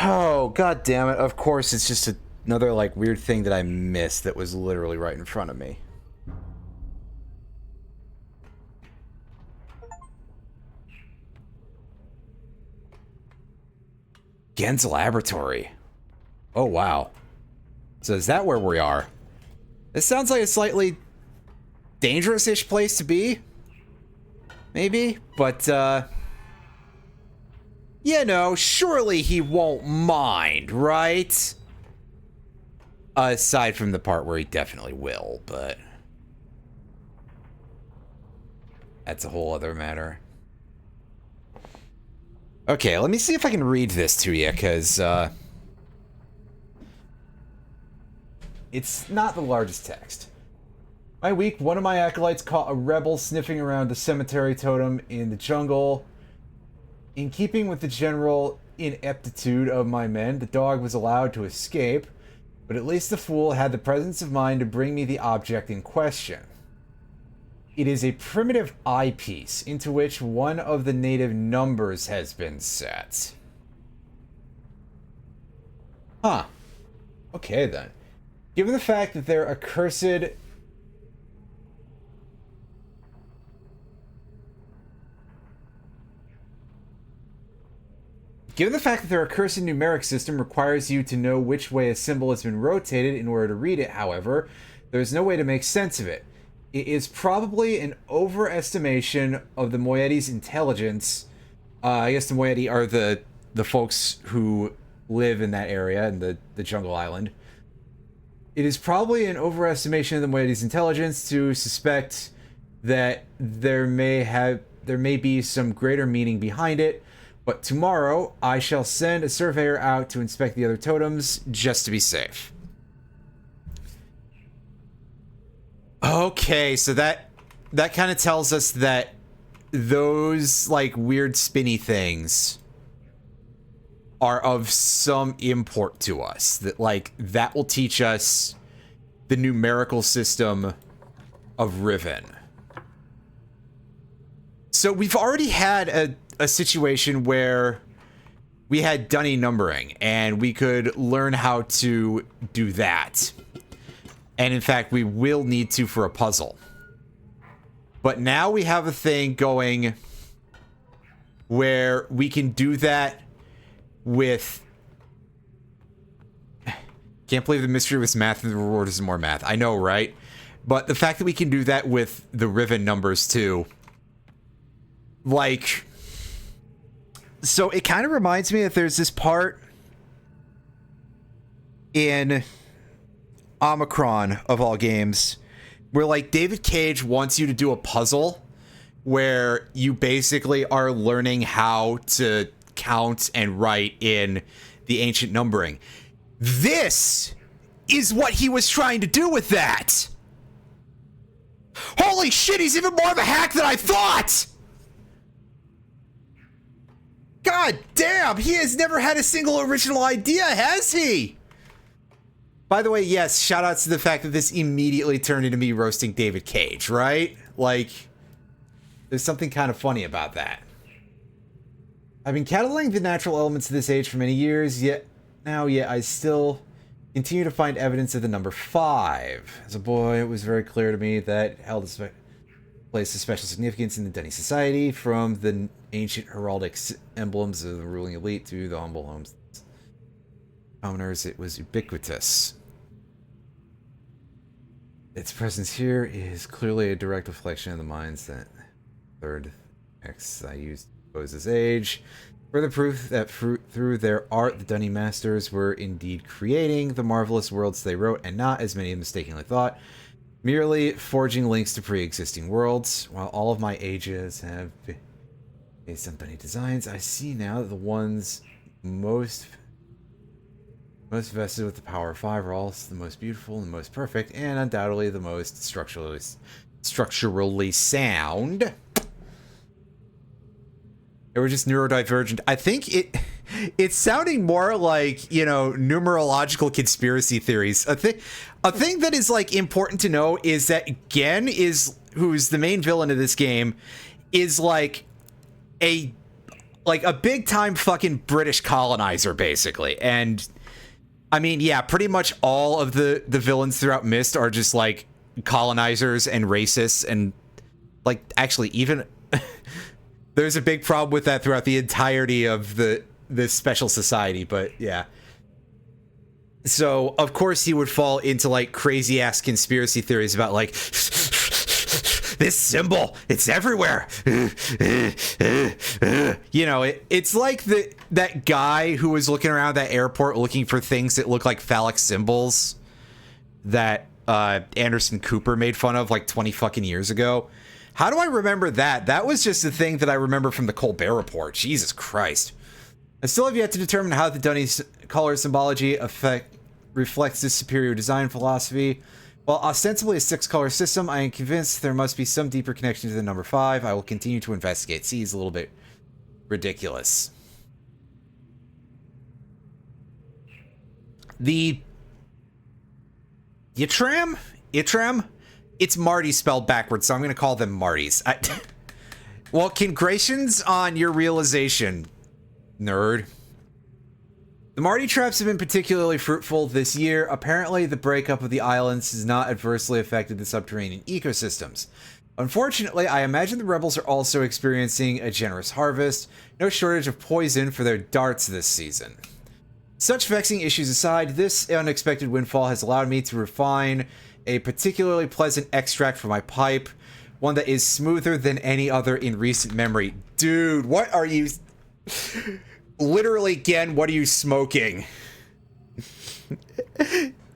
Oh, god damn it. Of course, it's just another, like, weird thing that I missed that was literally right in front of me. Gehn's laboratory. Oh, wow. So is that where we are? This sounds like a slightly dangerous-ish place to be. Maybe, but, you know, surely he won't mind, right? Aside from the part where he definitely will, but that's a whole other matter. Okay, let me see if I can read this to you, because, it's not the largest text. My week, one of my acolytes caught a rebel sniffing around the cemetery totem in the jungle. In keeping with the general ineptitude of my men, the dog was allowed to escape, but at least the fool had the presence of mind to bring me the object in question. It is a primitive eyepiece into which one of the native numbers has been set. Huh. Okay then. Given the fact that they're accursed... Given the fact that their accursed numeric system requires you to know which way a symbol has been rotated in order to read it, however, there's no way to make sense of it. It is probably an overestimation of the Moieti's intelligence. I guess the Moieti are the folks who live in that area, in the jungle island. It is probably an overestimation of the Moieti's intelligence to suspect that there may be some greater meaning behind it. But tomorrow, I shall send a surveyor out to inspect the other totems, just to be safe. Okay, so that kind of tells us that those, like, weird spinny things are of some import to us. That, like, that will teach us the numerical system of Riven. So we've already had a situation where we had dunny numbering, and we could learn how to do that. And in fact, we will need to for a puzzle. But now we have a thing going where we can do that with... Can't believe the mystery was math and the reward is more math. I know, right? But the fact that we can do that with the Riven numbers, too. Like... So it kind of reminds me that there's this part in Omicron, of all games, where, like, David Cage wants you to do a puzzle where you basically are learning how to count and write in the ancient numbering. This is what he was trying to do with that! Holy shit, he's even more of a hack than I thought! God damn, he has never had a single original idea, has he? By the way, yes, shoutouts to the fact that this immediately turned into me roasting David Cage, right? Like, there's something kind of funny about that. I've been cataloging the natural elements of this age for many years, yet I still continue to find evidence of the number 5. As a boy, it was very clear to me that held place of special significance in the Dunny society, from the ancient heraldic emblems of the ruling elite to the humble homes. Commoners, it was ubiquitous. Its presence here is clearly a direct reflection of the minds that third X I used to compose this age. Further proof that through their art, the Dunny masters were indeed creating the marvelous worlds they wrote, and not, as many mistakenly thought, merely forging links to pre-existing worlds. While all of my ages have been based on Dunny designs, I see now that the ones most vested with the power of 5 are also the most beautiful and the most perfect, and undoubtedly the most structurally sound. They were just neurodivergent. I think it's sounding more like, you know, numerological conspiracy theories. A thing that is like important to know is that Gehn who's the main villain of this game, is like a big time fucking British colonizer, basically. And I mean, yeah, pretty much all of the villains throughout Myst are just like colonizers and racists, and like actually even there's a big problem with that throughout the entirety of this special society, but yeah. So of course he would fall into like crazy ass conspiracy theories about like this symbol, it's everywhere. You know, it's like that guy who was looking around that airport looking for things that look like phallic symbols that Anderson Cooper made fun of like 20 fucking years ago. How do I remember that? That was just the thing that I remember from the Colbert Report. Jesus Christ. I still have yet to determine how the Dunny's color symbology reflects this superior design philosophy. While ostensibly a 6-color system, I am convinced there must be some deeper connection to the number 5. I will continue to investigate. See, it's a little bit ridiculous. The Ytram? It's Marty spelled backwards, so I'm going to call them Martys. Well, congratulations on your realization, nerd. The Marty traps have been particularly fruitful this year. Apparently, the breakup of the islands has not adversely affected the subterranean ecosystems. Unfortunately, I imagine the rebels are also experiencing a generous harvest. No shortage of poison for their darts this season. Such vexing issues aside, this unexpected windfall has allowed me to refine a particularly pleasant extract for my pipe, one that is smoother than any other in recent memory. Dude, what are you... Literally, Gehn, what are you smoking?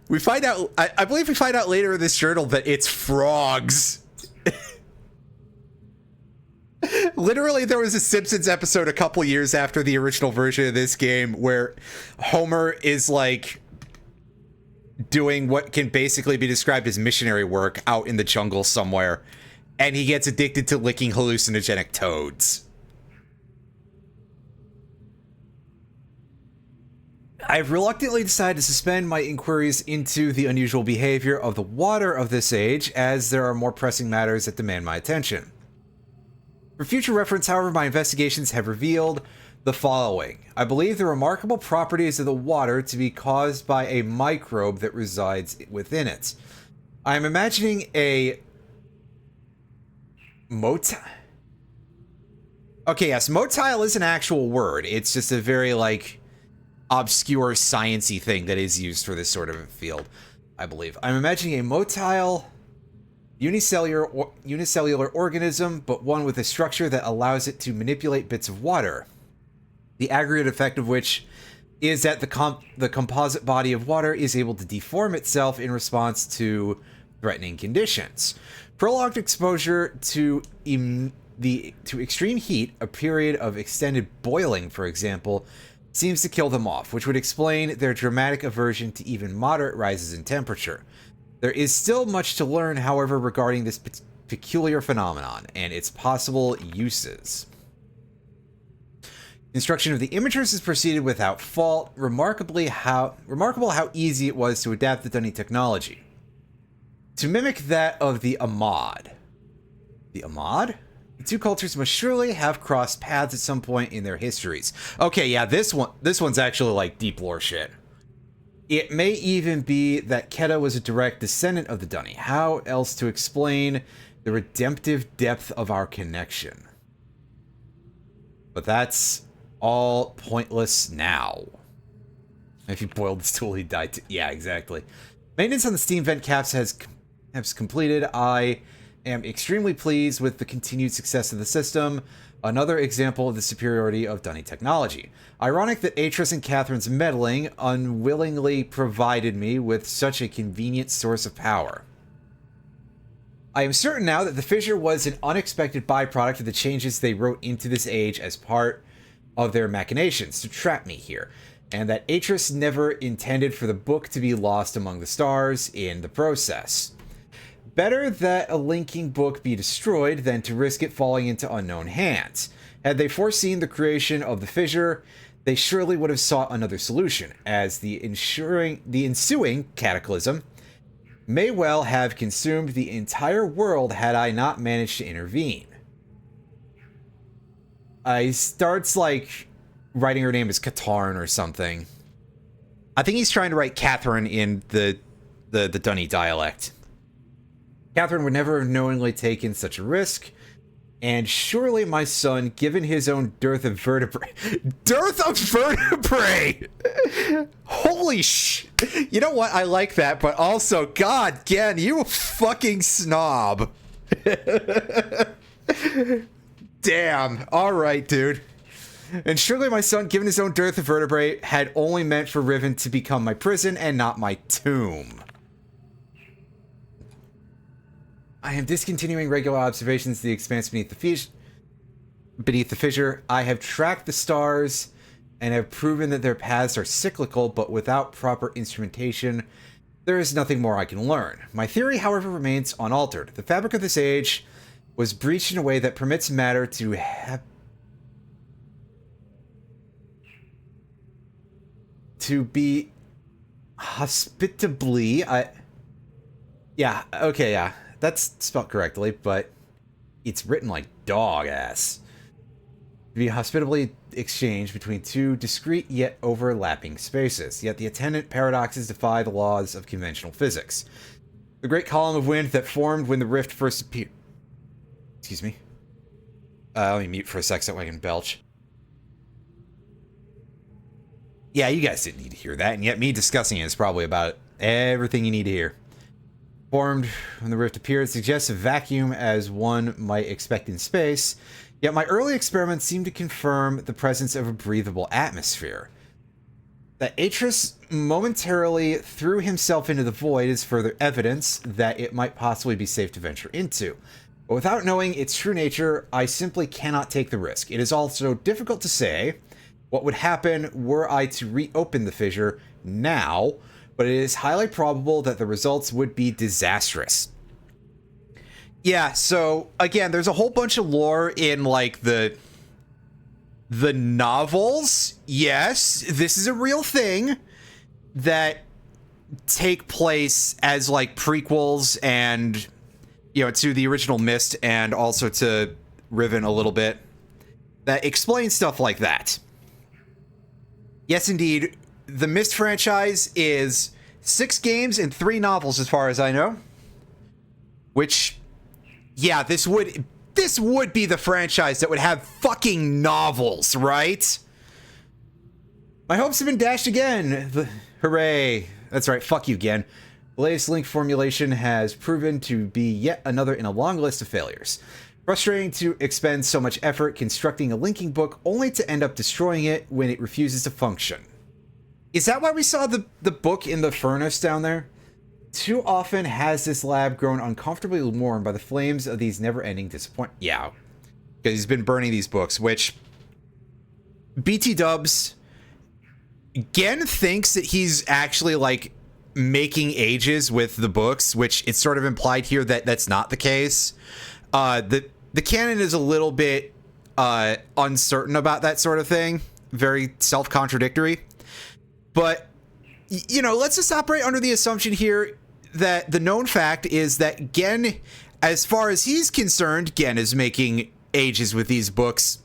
We find out... I believe we find out later in this journal that it's frogs. Literally, there was a Simpsons episode a couple years after the original version of this game where Homer is like doing what can basically be described as missionary work out in the jungle somewhere, and he gets addicted to licking hallucinogenic toads. I've reluctantly decided to suspend my inquiries into the unusual behavior of the water of this age, as there are more pressing matters that demand my attention. For future reference, however, my investigations have revealed the following. I believe the remarkable properties of the water to be caused by a microbe that resides within it. I am imagining a motile. Okay, yes, motile is an actual word. It's just a very, like, obscure sciencey thing that is used for this sort of field, I believe. I'm imagining a motile unicellular organism, but one with a structure that allows it to manipulate bits of water. The aggregate effect of which is that the composite body of water is able to deform itself in response to threatening conditions. Prolonged exposure to extreme heat, a period of extended boiling, for example, seems to kill them off, which would explain their dramatic aversion to even moderate rises in temperature. There is still much to learn, however, regarding this peculiar phenomenon and its possible uses. Construction of the imagers has proceeded without fault. Remarkable how easy it was to adapt the Dunny technology to mimic that of the Ahmad. The Ahmad? The two cultures must surely have crossed paths at some point in their histories. Okay, yeah, this one's actually like deep lore shit. It may even be that Keta was a direct descendant of the Dunny. How else to explain The redemptive depth of our connection. But that's all pointless now. If he boiled this tool, he died too. Yeah, exactly. Maintenance on the steam vent caps has completed. I am extremely pleased with the continued success of the system. Another example of the superiority of Dunny technology. Ironic that Atris and Catherine's meddling unwillingly provided me with such a convenient source of power. I am certain now that the fissure was an unexpected byproduct of the changes they wrote into this age as part of their machinations to trap me here, and that Atris never intended for the book to be lost among the stars in the process. Better that a linking book be destroyed than to risk it falling into unknown hands. Had they foreseen the creation of the fissure, they surely would have sought another solution, as the ensuing cataclysm may well have consumed the entire world had I not managed to intervene. He starts, like, writing her name as Katarn or something. I think he's trying to write Catherine in the Dunny dialect. Catherine would never have knowingly taken such a risk, and surely my son, given his own dearth of vertebrae... Dearth of vertebrae! Holy sh... You know what? I like that, but also, God, Gehn, you fucking snob. Damn. Alright, dude. And surely my son, given his own dearth of vertebrae, had only meant for Riven to become my prison and not my tomb. I am discontinuing regular observations of the expanse beneath the fissure. I have tracked the stars and have proven that their paths are cyclical, but without proper instrumentation, there is nothing more I can learn. My theory, however, remains unaltered. The fabric of this age was breached in a way that permits matter to be hospitably... Yeah, okay, yeah. That's spelled correctly, but it's written like dog ass. To be hospitably exchanged between two discrete yet overlapping spaces. Yet the attendant paradoxes defy the laws of conventional physics. The great column of wind that formed when the rift first appeared... Excuse me. Let me mute for a sec so I can belch. Yeah, you guys didn't need to hear that, and yet me discussing it is probably about everything you need to hear. Formed when the rift appeared suggests a vacuum as one might expect in space, yet my early experiments seem to confirm the presence of a breathable atmosphere. That Atris momentarily threw himself into the void is further evidence that it might possibly be safe to venture into. But without knowing its true nature, I simply cannot take the risk. It is also difficult to say what would happen were I to reopen the fissure now, but it is highly probable that the results would be disastrous. Yeah, so, again, there's a whole bunch of lore in, like, the novels. Yes, this is a real thing that take place as, like, prequels and, you know, to the original Myst and also to Riven a little bit, that explain stuff like that. Yes, indeed. The Myst franchise is 6 games and 3 novels, as far as I know. Which, yeah, this would be the franchise that would have fucking novels, right? My hopes have been dashed again. Hooray. That's right, fuck you, Gehn. The latest link formulation has proven to be yet another in a long list of failures. Frustrating to expend so much effort constructing a linking book only to end up destroying it when it refuses to function. Is that why we saw the book in the furnace down there? Too often has this lab grown uncomfortably warm by the flames of these never-ending disappointments. Yeah, because he's been burning these books, which... BT dubs... Gehn thinks that he's actually, like, making ages with the books, which it's sort of implied here that that's not the case. The canon is a little bit uncertain about that sort of thing. Very self-contradictory. But, you know, let's just operate under the assumption here that the known fact is that Gehn, as far as he's concerned, Gehn is making ages with these books.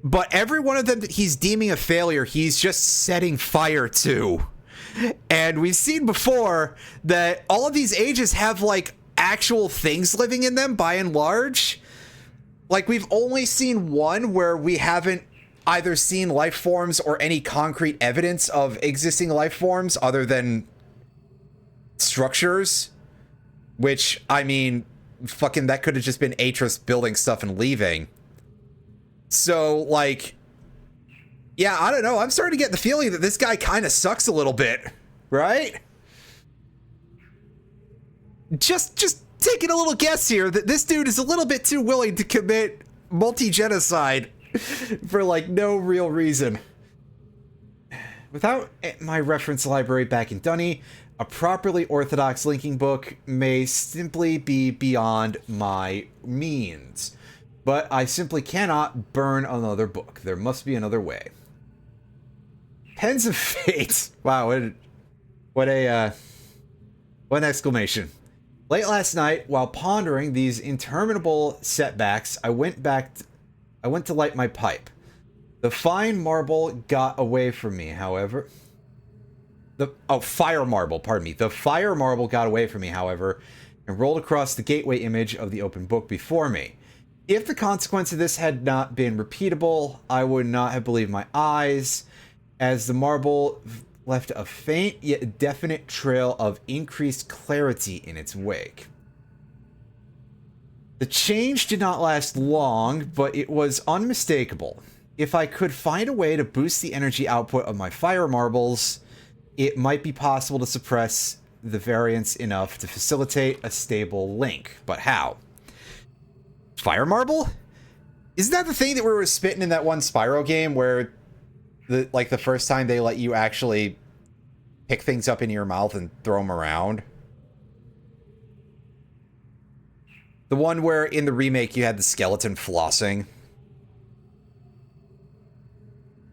But every one of them that he's deeming a failure, he's just setting fire to. And we've seen before that all of these ages have, like, actual things living in them by and large. Like, we've only seen one where we haven't either seen life forms or any concrete evidence of existing life forms other than structures. Which, I mean, fucking that could have just been Atris building stuff and leaving. So, like, yeah, I don't know. I'm starting to get the feeling that this guy kind of sucks a little bit, right? Just taking a little guess here that this dude is a little bit too willing to commit multi-genocide for, like, no real reason. Without my reference library back in Dunny, a properly orthodox linking book may simply be beyond my means. But I simply cannot burn another book. There must be another way. Pens of Fate. Wow, what an exclamation. Late last night, while pondering these interminable setbacks, I went to light my pipe. The fine marble got away from me, however. Fire marble, pardon me. The fire marble got away from me, however, and rolled across the gateway image of the open book before me. If the consequence of this had not been repeatable, I would not have believed my eyes, as the marble left a faint yet definite trail of increased clarity in its wake. The change did not last long, but it was unmistakable. If I could find a way to boost the energy output of my fire marbles, it might be possible to suppress the variance enough to facilitate a stable link. But how? Fire marble? Isn't that the thing that we were spitting in that one Spyro game where the first time they let you actually pick things up in your mouth and throw them around? The one where in the remake you had the skeleton flossing.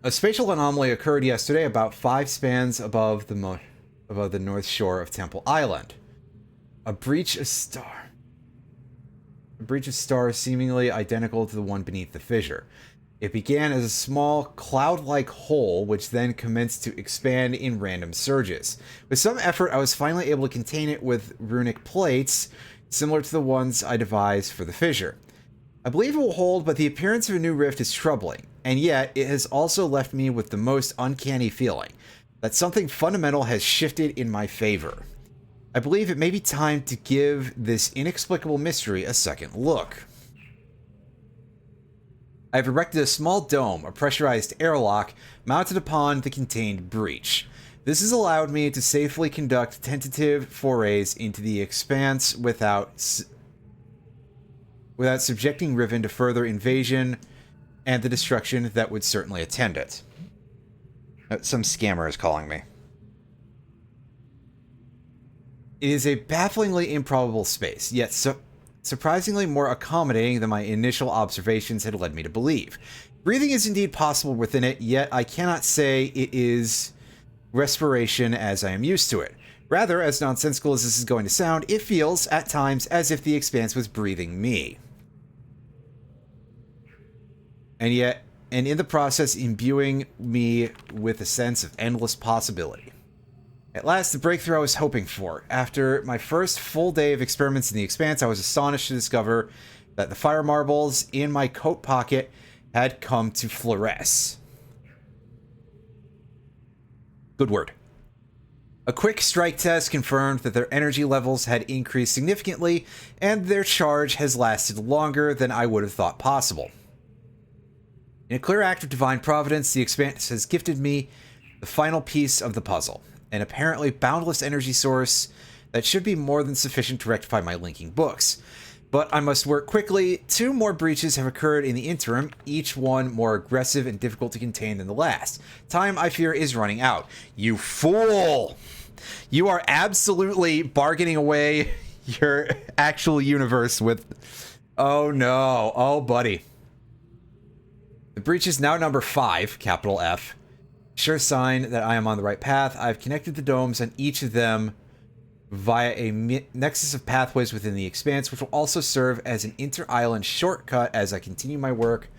A spatial anomaly occurred yesterday about 5 spans above the north shore of Temple Island. A breach of stars seemingly identical to the one beneath the fissure. It began as a small cloud-like hole, which then commenced to expand in random surges. With some effort, I was finally able to contain it with runic plates, similar to the ones I devised for the fissure. I believe it will hold, but the appearance of a new rift is troubling, and yet it has also left me with the most uncanny feeling that something fundamental has shifted in my favor. I believe it may be time to give this inexplicable mystery a second look. I have erected a small dome, a pressurized airlock, mounted upon the contained breach. This has allowed me to safely conduct tentative forays into the expanse without subjecting Riven to further invasion and the destruction that would certainly attend it. Some scammer is calling me. It is a bafflingly improbable space, yet surprisingly more accommodating than my initial observations had led me to believe. Breathing is indeed possible within it, yet I cannot say it is respiration as I am used to it. Rather, as nonsensical as this is going to sound, it feels, at times, as if the expanse was breathing me. And in the process, imbuing me with a sense of endless possibility. At last, the breakthrough I was hoping for. After my first full day of experiments in the expanse, I was astonished to discover that the fire marbles in my coat pocket had come to fluoresce. Good word. A quick strike test confirmed that their energy levels had increased significantly, and their charge has lasted longer than I would have thought possible. In a clear act of divine providence, the expanse has gifted me the final piece of the puzzle. An apparently boundless energy source that should be more than sufficient to rectify my linking books. But I must work quickly. 2 more breaches have occurred in the interim, each one more aggressive and difficult to contain than the last. Time, I fear, is running out. You fool! You are absolutely bargaining away your actual universe with... Oh no. Oh, buddy. The breach is now number 5, capital F. Sure sign that I am on the right path. I've connected the domes on each of them via a nexus of pathways within the expanse, which will also serve as an inter-island shortcut as I continue my work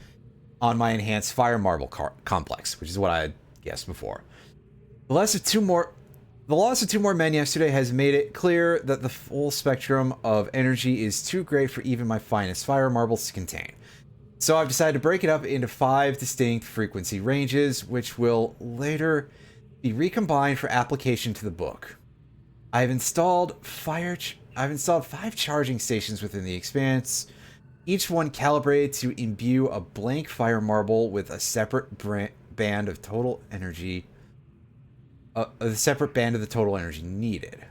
on my enhanced fire marble complex, which is what I had guessed before. The last of 2 more The loss of 2 more men yesterday has made it clear that the full spectrum of energy is too great for even my finest fire marbles to contain. So I've decided to break it up into 5 distinct frequency ranges, which will later be recombined for application to the book. I've installed 5 charging stations within the expanse, each one calibrated to imbue a blank fire marble with a separate band of total energy. A separate band of the total energy needed.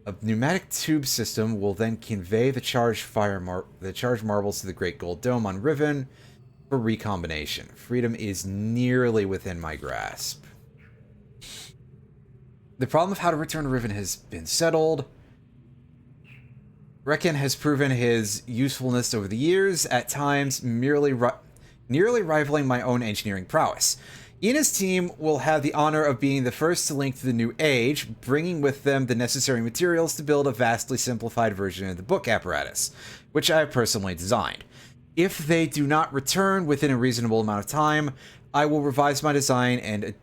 A pneumatic tube system will then convey the charged marbles to the Great Gold Dome on Riven for recombination. Freedom is nearly within my grasp. The problem of how to return to Riven has been settled. Gehn has proven his usefulness over the years, at times nearly rivaling my own engineering prowess. He and his team will have the honor of being the first to link to the new age, bringing with them the necessary materials to build a vastly simplified version of the book apparatus, which I have personally designed. If they do not return within a reasonable amount of time, I will revise my design and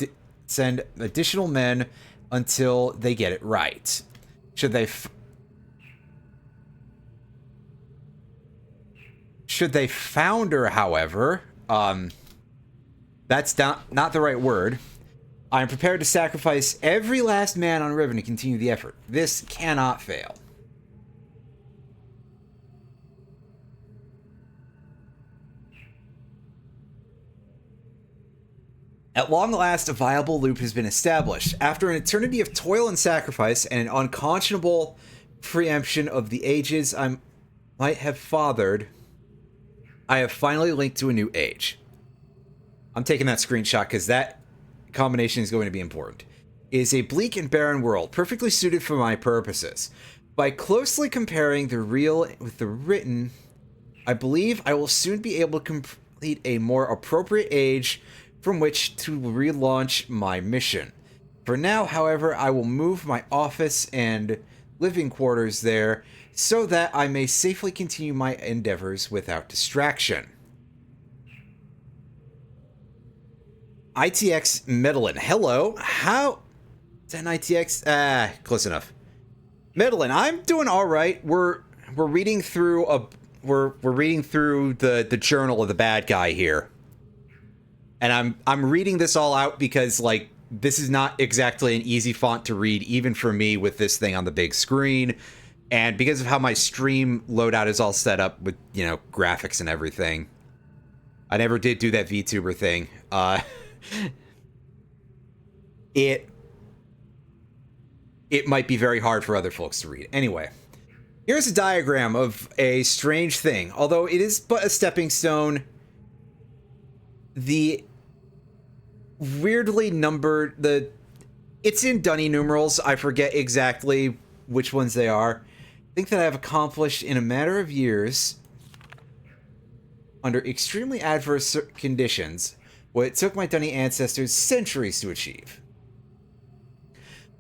send additional men until they get it right. Should they founder, however, that's not the right word. I am prepared to sacrifice every last man on Riven to continue the effort. This cannot fail. At long last, a viable loop has been established. After an eternity of toil and sacrifice and an unconscionable preemption of the ages I might have fathered, I have finally linked to a new age. I'm taking that screenshot because that combination is going to be important. It is a bleak and barren world, perfectly suited for my purposes. By closely comparing the real with the written, I believe I will soon be able to complete a more appropriate age from which to relaunch my mission. For now, however, I will move my office and living quarters there so that I may safely continue my endeavors without distraction. ITX Medellin. Hello. How? 10 ITX? Close enough. Medellin, I'm doing all right. We're reading through we're reading through the journal of the bad guy here. And I'm reading this all out because, like, this is not exactly an easy font to read, even for me with this thing on the big screen. And because of how my stream loadout is all set up with, you know, graphics and everything. I never did do that VTuber thing. It might be very hard for other folks to read. Anyway, here's a diagram of a strange thing. Although it is but a stepping stone, the weirdly numbered, it's in Dunny numerals. I forget exactly which ones they are. I think that I have accomplished in a matter of years, under extremely adverse conditions, what it took my Dunny ancestors centuries to achieve.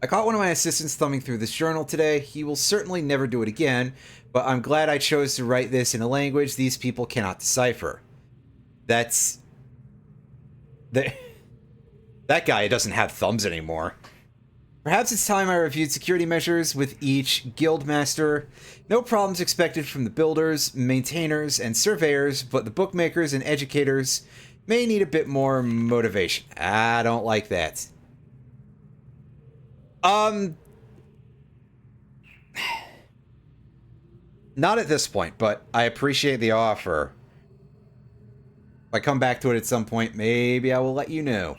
I caught one of my assistants thumbing through this journal today. He will certainly never do it again, but I'm glad I chose to write this in a language these people cannot decipher. That guy doesn't have thumbs anymore. Perhaps it's time I reviewed security measures with each guildmaster. No problems expected from the builders, maintainers, and surveyors, but the bookmakers and educators may need a bit more motivation. I don't like that. Not at this point, but I appreciate the offer. If I come back to it at some point, maybe I will let you know.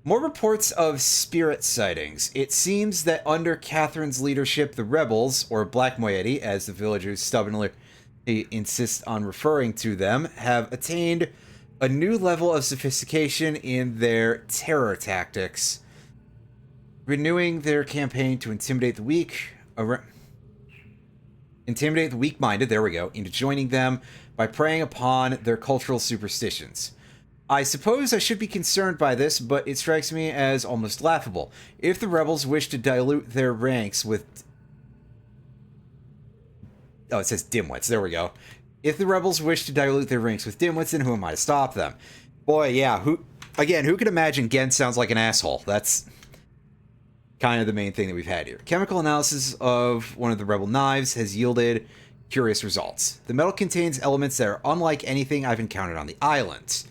More reports of spirit sightings. It seems that under Catherine's leadership, the rebels, or Black Moiety, as the villagers stubbornly insist on referring to them, have attained a new level of sophistication in their terror tactics, renewing their campaign to intimidate the weak-minded, there we go, into joining them by preying upon their cultural superstitions. I suppose I should be concerned by this, but it strikes me as almost laughable. If the rebels wish to dilute their ranks with... Oh, it says dimwits. There we go. If the rebels wish to dilute their ranks with dimwits, then who am I to stop them? Boy, yeah, who could imagine Gehn sounds like an asshole? That's... kind of the main thing that we've had here. Chemical analysis of one of the rebel knives has yielded curious results. The metal contains elements that are unlike anything I've encountered on the island.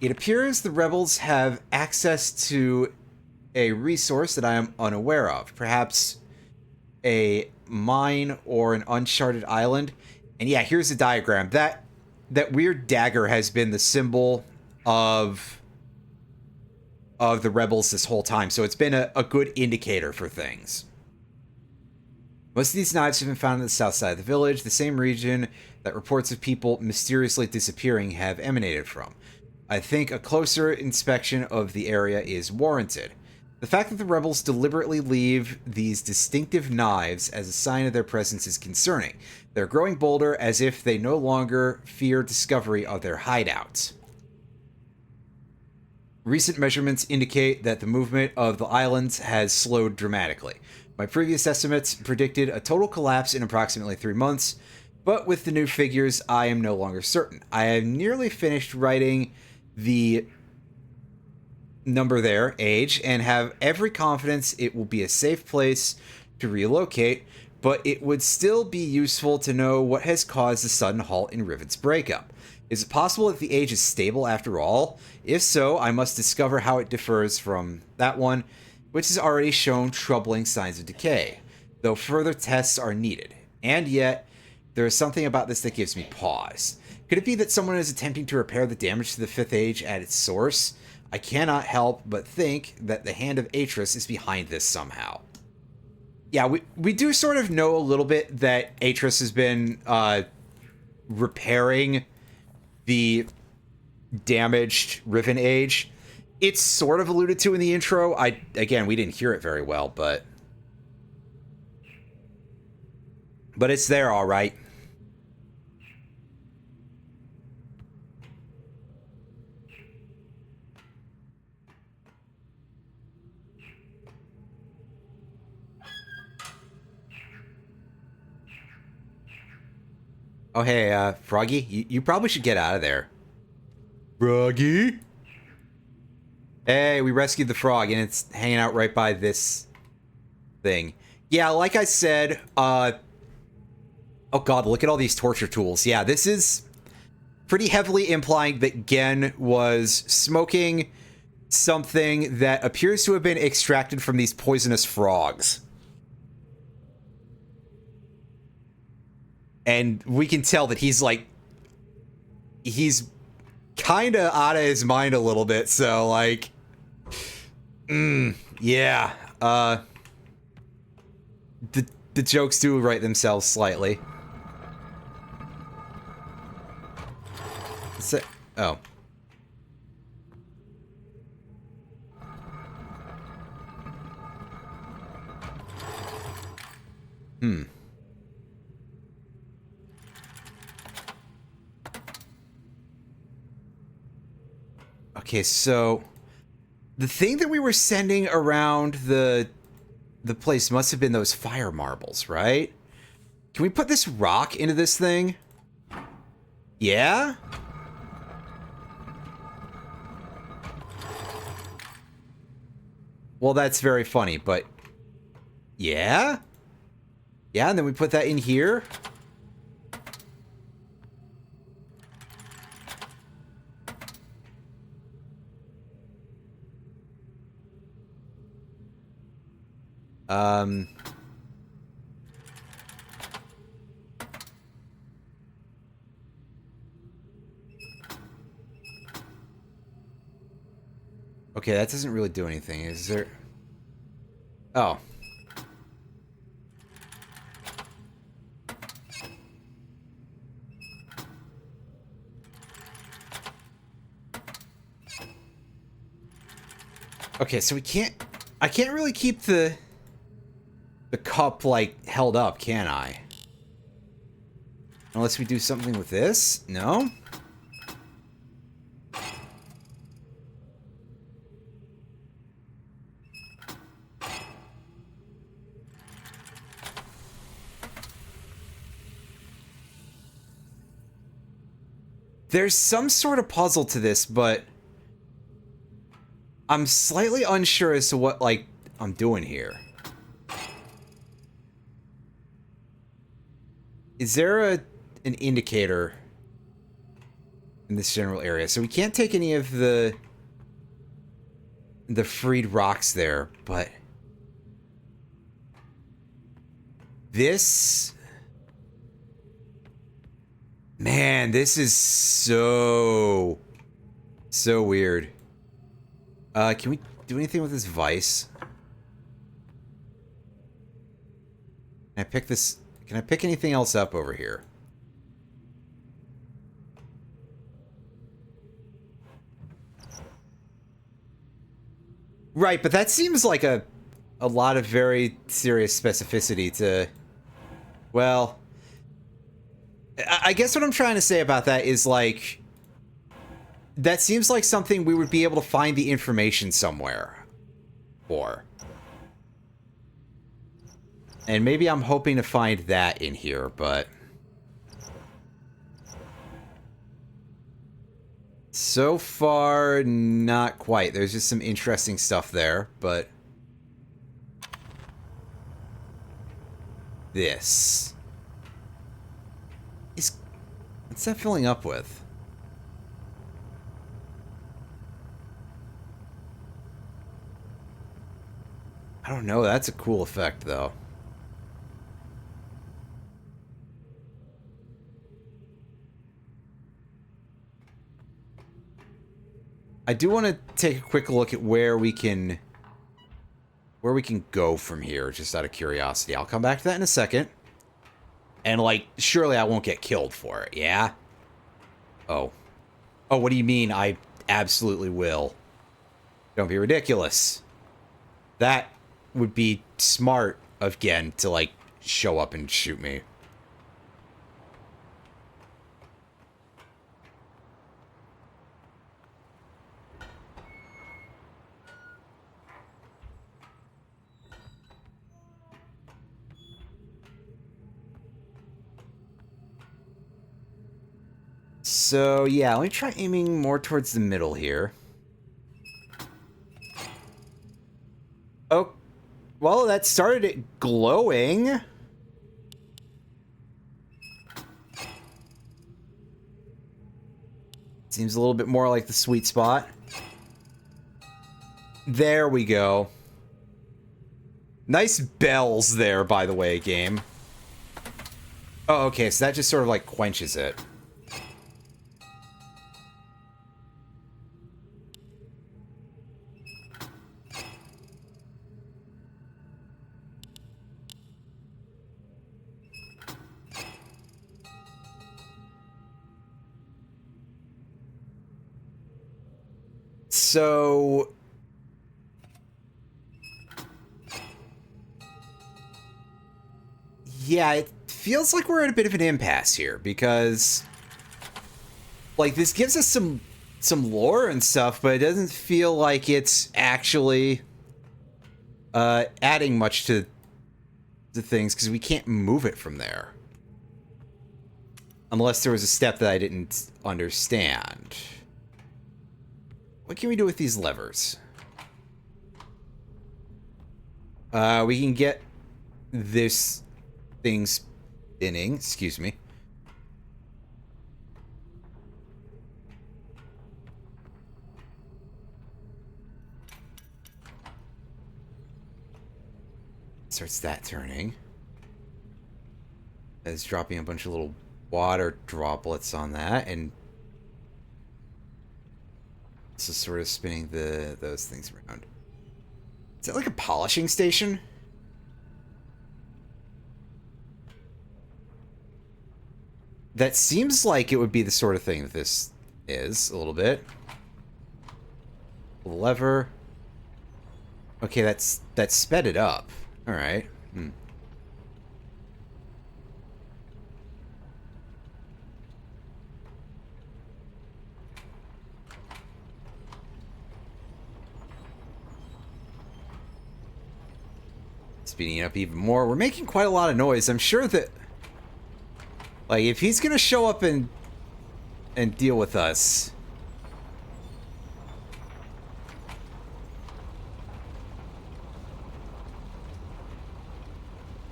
It appears the rebels have access to a resource that I am unaware of. Perhaps a mine or an uncharted island. And yeah, here's the diagram. That weird dagger has been the symbol of the rebels this whole time, so it's been a good indicator for things. Most of these knives have been found on the south side of the village, the same region that reports of people mysteriously disappearing have emanated from. I think a closer inspection of the area is warranted. The fact that the rebels deliberately leave these distinctive knives as a sign of their presence is concerning. They're growing bolder, as if they no longer fear discovery of their hideout. Recent measurements indicate that the movement of the islands has slowed dramatically. My previous estimates predicted a total collapse in approximately 3 months, but with the new figures, I am no longer certain. I have nearly finished writing the number there, age, and have every confidence it will be a safe place to relocate, but it would still be useful to know what has caused the sudden halt in Riven's breakup. Is it possible that the age is stable after all? If so, I must discover how it differs from that one, which has already shown troubling signs of decay, though further tests are needed. And yet, there is something about this that gives me pause. Could it be that someone is attempting to repair the damage to the Fifth Age at its source? I cannot help but think that the hand of Atris is behind this somehow. Yeah, we do sort of know a little bit that Atris has been repairing the damaged Riven Age. It's sort of alluded to in the intro. Again, we didn't hear it very well, but it's there, all right. Oh, hey, Froggy, you probably should get out of there. Froggy? Hey, we rescued the frog, and it's hanging out right by this thing. Yeah, like I said, oh god, look at all these torture tools. Yeah, this is pretty heavily implying that Gehn was smoking something that appears to have been extracted from these poisonous frogs. And we can tell that he's kind of out of his mind a little bit, so, like, yeah, the jokes do write themselves slightly. So, oh. Okay, so the thing that we were sending around the place must have been those fire marbles, right? Can we put this rock into this thing? Yeah? Well, that's very funny, but yeah? Yeah, and then we put that in here. Okay, that doesn't really do anything. Is there... Oh. Okay, so we can't... I can't really keep the cup, like, held up, can I? Unless we do something with this? No? There's some sort of puzzle to this, but I'm slightly unsure as to what, like, I'm doing here. Is there an indicator in this general area? So we can't take any of the freed rocks there, but this, man, this is so weird. Can we do anything with this vice? Can I pick this? Can I pick anything else up over here? Right, but that seems like a lot of very serious specificity to... Well, I guess what I'm trying to say about that is, like, that seems like something we would be able to find the information somewhere for. And maybe I'm hoping to find that in here, but... So far, not quite. There's just some interesting stuff there, but... This... What's that filling up with? I don't know. That's a cool effect, though. I do want to take a quick look at where we can go from here, just out of curiosity. I'll come back to that in a second. And, like, surely I won't get killed for it, yeah? Oh. Oh, what do you mean I absolutely will? Don't be ridiculous. That would be smart of Gehn to, like, show up and shoot me. So, yeah, let me try aiming more towards the middle here. Oh, well, that started it glowing. Seems a little bit more like the sweet spot. There we go. Nice bells there, by the way, game. Oh, okay, so that just sort of, like, quenches it. So... yeah, it feels like we're at a bit of an impasse here, because... like, this gives us some lore and stuff, but it doesn't feel like it's actually... adding much to things, because we can't move it from there. Unless there was a step that I didn't understand. What can we do with these levers? We can get this thing spinning. Excuse me. Starts that turning. It's dropping a bunch of little water droplets on that, and this is sort of spinning those things around. Is that like a polishing station? That seems like it would be the sort of thing that this is, a little bit. Lever. Okay, that sped it up. Alright. Speeding it up even more. We're making quite a lot of noise. I'm sure that... like, if he's gonna show up and deal with us...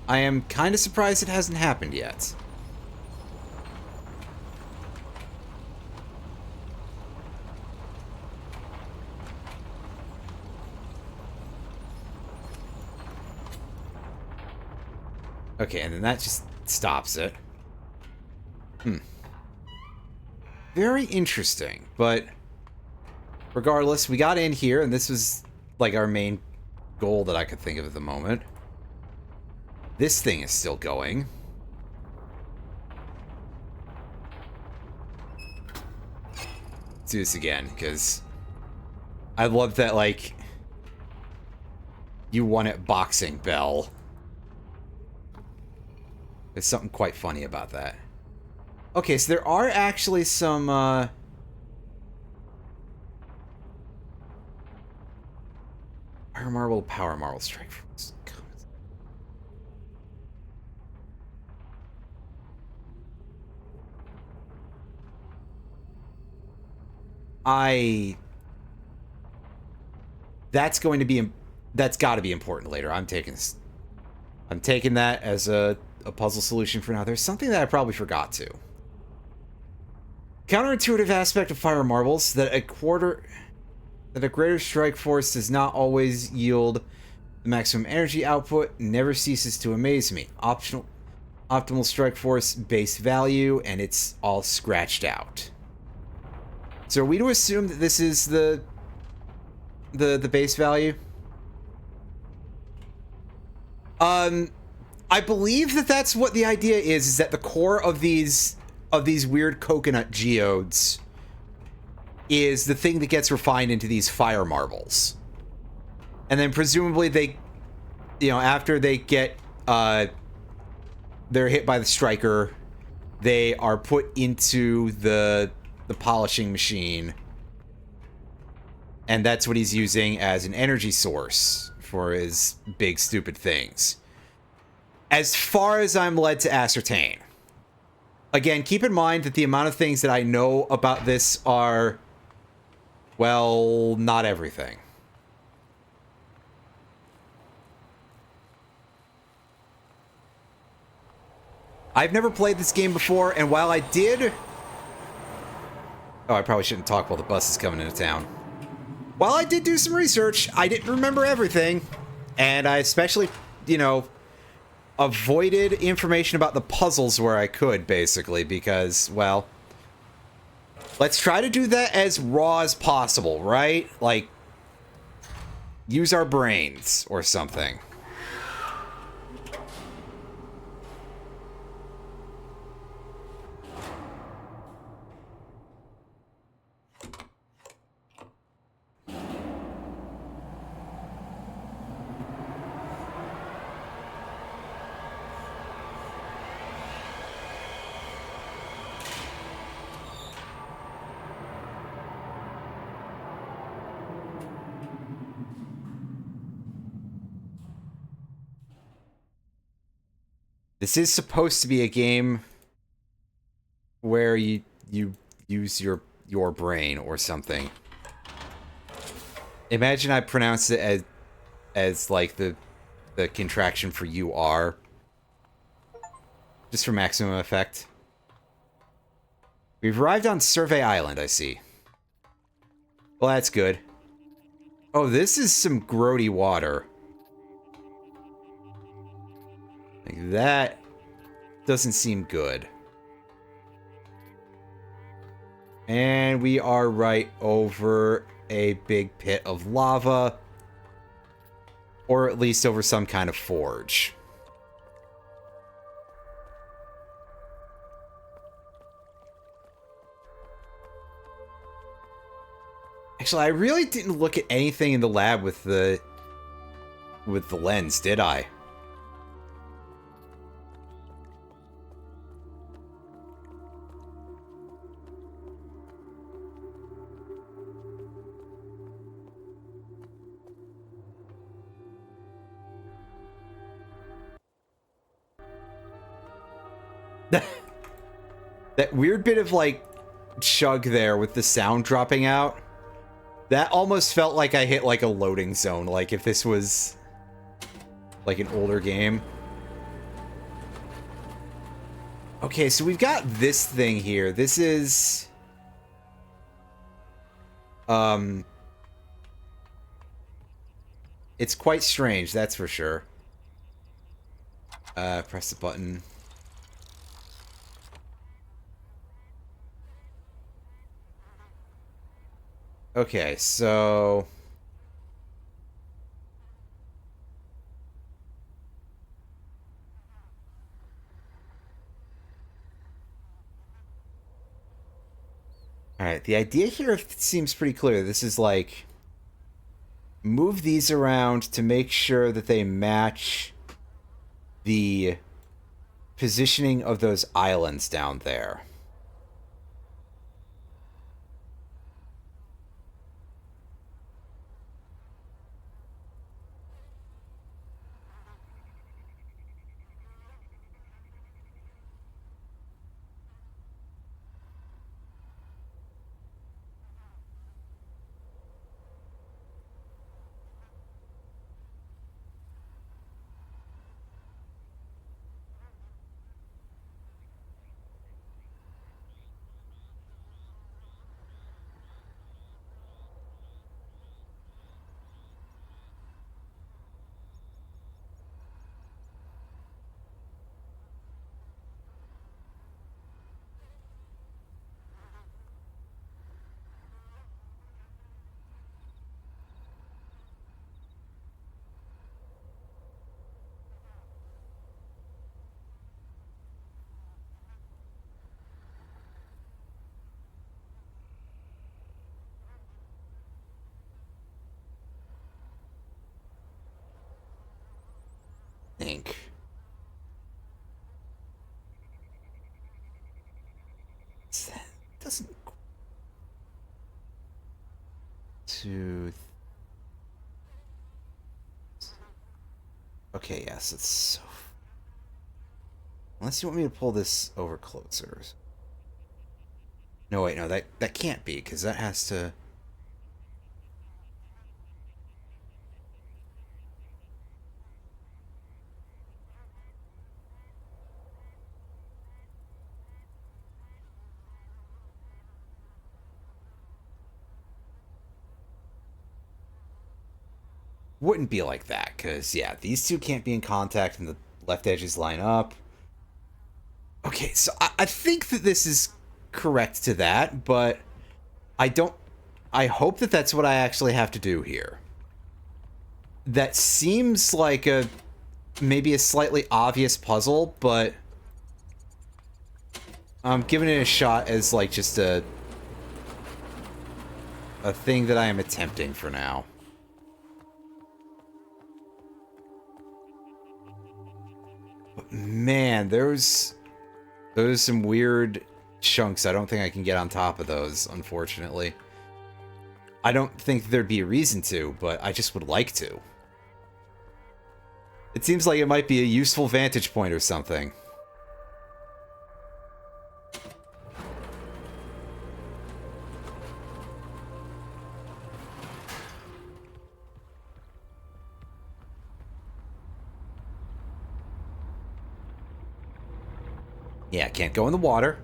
I am kind of surprised it hasn't happened yet. Okay, and then that just stops it. Very interesting, but regardless, we got in here, and this was like our main goal that I could think of at the moment. This thing is still going. Let's do this again, because I love that, like, you won at boxing, Bell. There's something quite funny about that. Okay, so there are actually some, Fire Marble, Power Marble, Strike Force. That's going to be, that's got to be important later. I'm taking that as a puzzle solution for now. There's something that I probably forgot to. Counterintuitive aspect of Fire Marbles, that a greater strike force does not always yield the maximum energy output, never ceases to amaze me. Optimal strike force base value, and it's all scratched out. So are we to assume that this is the base value? I believe that that's what the idea is that the core of these weird coconut geodes is the thing that gets refined into these fire marbles. And then presumably they, you know, after they get, they're hit by the striker, they are put into the polishing machine. And that's what he's using as an energy source for his big stupid things. As far as I'm led to ascertain. Again, keep in mind that the amount of things that I know about this are, well, not everything. I've never played this game before, and while I did... Oh, I probably shouldn't talk while the bus is coming into town. While I did do some research, I didn't remember everything, and I especially, you know, avoided information about the puzzles where I could, basically, because, well, let's try to do that as raw as possible, right? Like, use our brains or something. This is supposed to be a game where you use your brain or something. Imagine I pronounced it as like the contraction for you are. Just for maximum effect. We've arrived on Survey Island, I see. Well, that's good. Oh, this is some grody water. Like, that doesn't seem good. And we are right over a big pit of lava. Or at least over some kind of forge. Actually, I really didn't look at anything in the lab with the lens, did I? That weird bit of, like, chug there with the sound dropping out. That almost felt like I hit, like, a loading zone. Like, if this was, like, an older game. Okay, so we've got this thing here. This is... It's quite strange, that's for sure. Press the button. Okay, so... Alright, the idea here seems pretty clear. This is like... Move these around to make sure that they match the positioning of those islands down there. Ink. That doesn't... Two... Okay, yes, it's so... Unless you want me to pull this over closer. No, wait, no, that can't be, because that has to... Wouldn't be like that, because, yeah, these two can't be in contact and the left edges line up. Okay, so I think that this is correct to that, but I don't... I hope that that's what I actually have to do here. That seems like a... maybe a slightly obvious puzzle, but... I'm giving it a shot as, like, just a thing that I am attempting for now. But man, those some weird chunks. I don't think I can get on top of those, unfortunately. I don't think there'd be a reason to, but I just would like to. It seems like it might be a useful vantage point or something. Yeah, can't go in the water.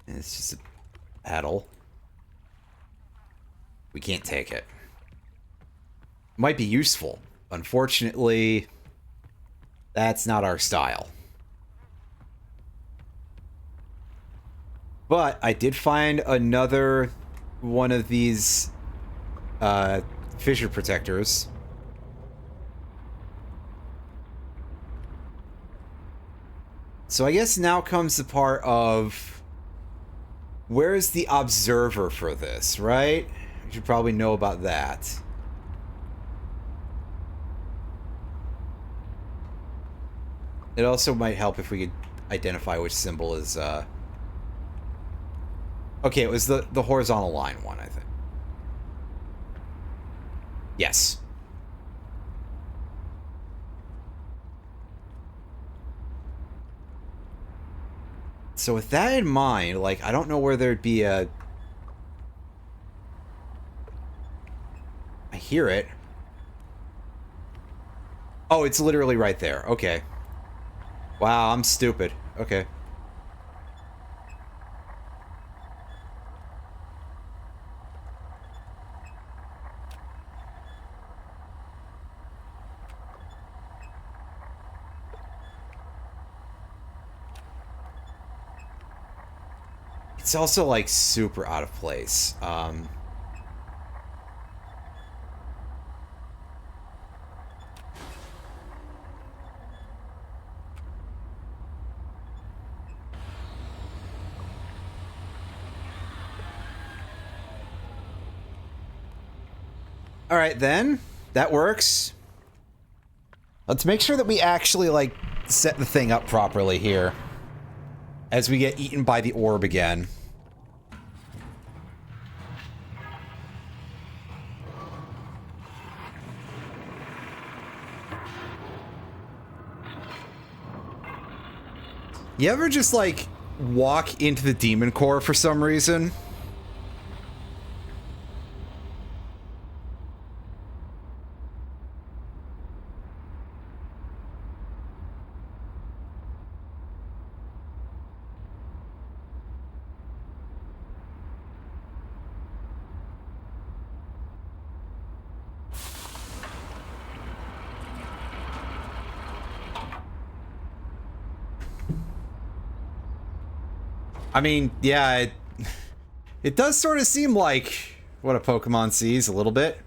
And it's just a paddle. We can't take it. Might be useful. Unfortunately, that's not our style. But I did find another one of these fissure protectors. So I guess now comes the part of where's the observer for this, right? You should probably know about that. It also might help if we could identify which symbol is okay, it was the horizontal line one, I think. Yes. So with that in mind, like, I don't know where there'd be a... I hear it. Oh, it's literally right there. Okay. Wow, I'm stupid. Okay. It's also, like, super out of place. Alright, then. That works. Let's make sure that we actually, like, set the thing up properly here. As we get eaten by the orb again. You ever just, like, walk into the demon core for some reason? I mean, yeah, it does sort of seem like what a Pokemon sees a little bit.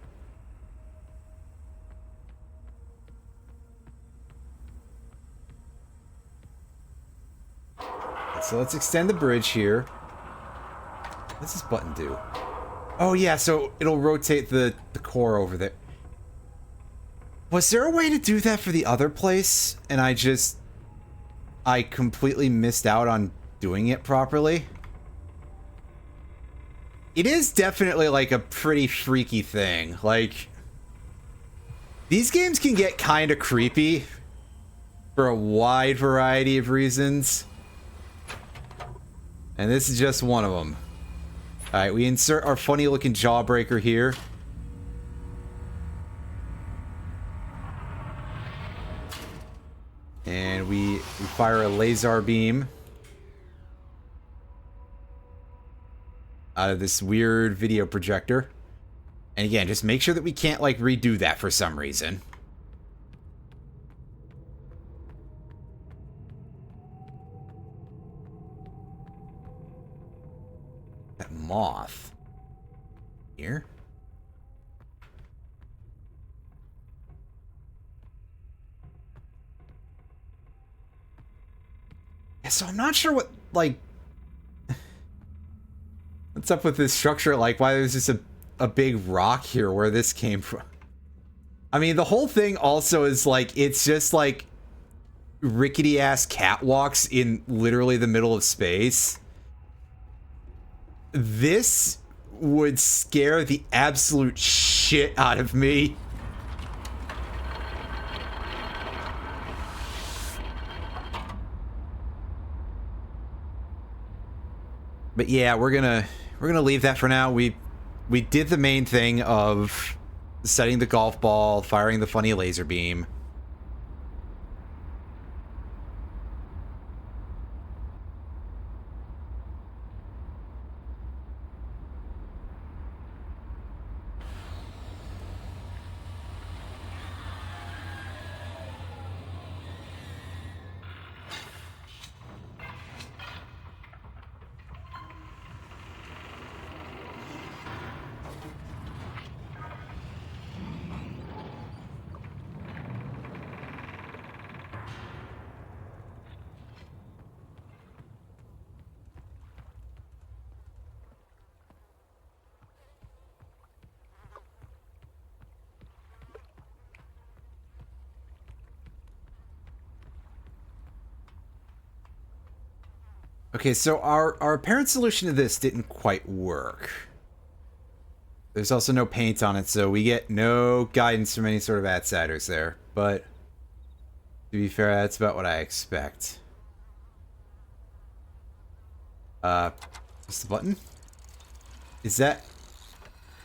So let's extend the bridge here. What's this button do? Oh yeah, so it'll rotate the core over there. Was there a way to do that for the other place? And I completely missed out on doing it properly? It is definitely, like, a pretty freaky thing. Like, these games can get kind of creepy for a wide variety of reasons. And this is just one of them. Alright, we insert our funny-looking jawbreaker here. And we fire a laser beam out of this weird video projector. And again, just make sure that we can't, like, redo that for some reason. That moth. Here? Yeah, so I'm not sure what, like... What's up with this structure? Like, why there's just a big rock here where this came from? I mean, the whole thing also is, like, it's just, like, rickety-ass catwalks in literally the middle of space. This would scare the absolute shit out of me. But yeah, we're gonna leave that for now. We did the main thing of setting the golf ball, firing the funny laser beam. Okay, so our apparent solution to this didn't quite work. There's also no paint on it, so we get no guidance from any sort of outsiders there. But to be fair, that's about what I expect. What's the button? Is that...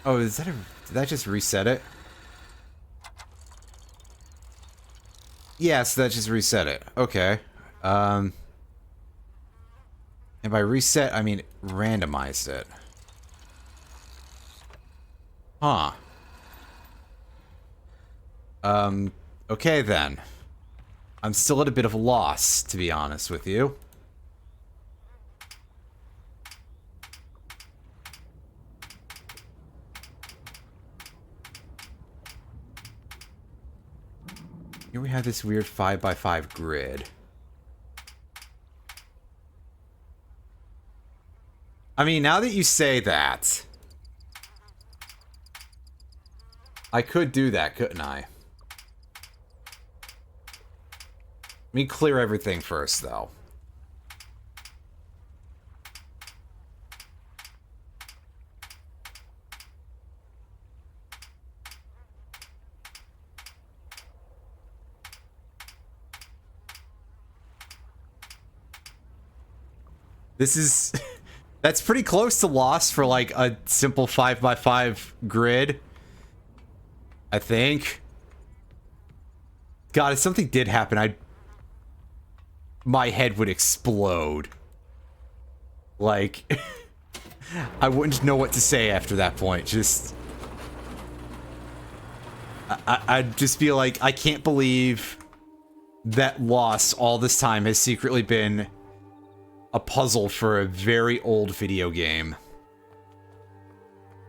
Oh, is that a... Did that just reset it? Yes, that just reset it. Okay. And by reset, I mean randomized it. Huh. Okay then. I'm still at a bit of a loss, to be honest with you. Here we have this weird 5x5 grid. I mean, now that you say that, I could do that, couldn't I? Let me clear everything first, though. This is... That's pretty close to loss for, like, a simple 5x5 grid. I think. God, if something did happen, my head would explode. Like... I wouldn't know what to say after that point. Just... I'd just feel like, I can't believe that loss all this time has secretly been a puzzle for a very old video game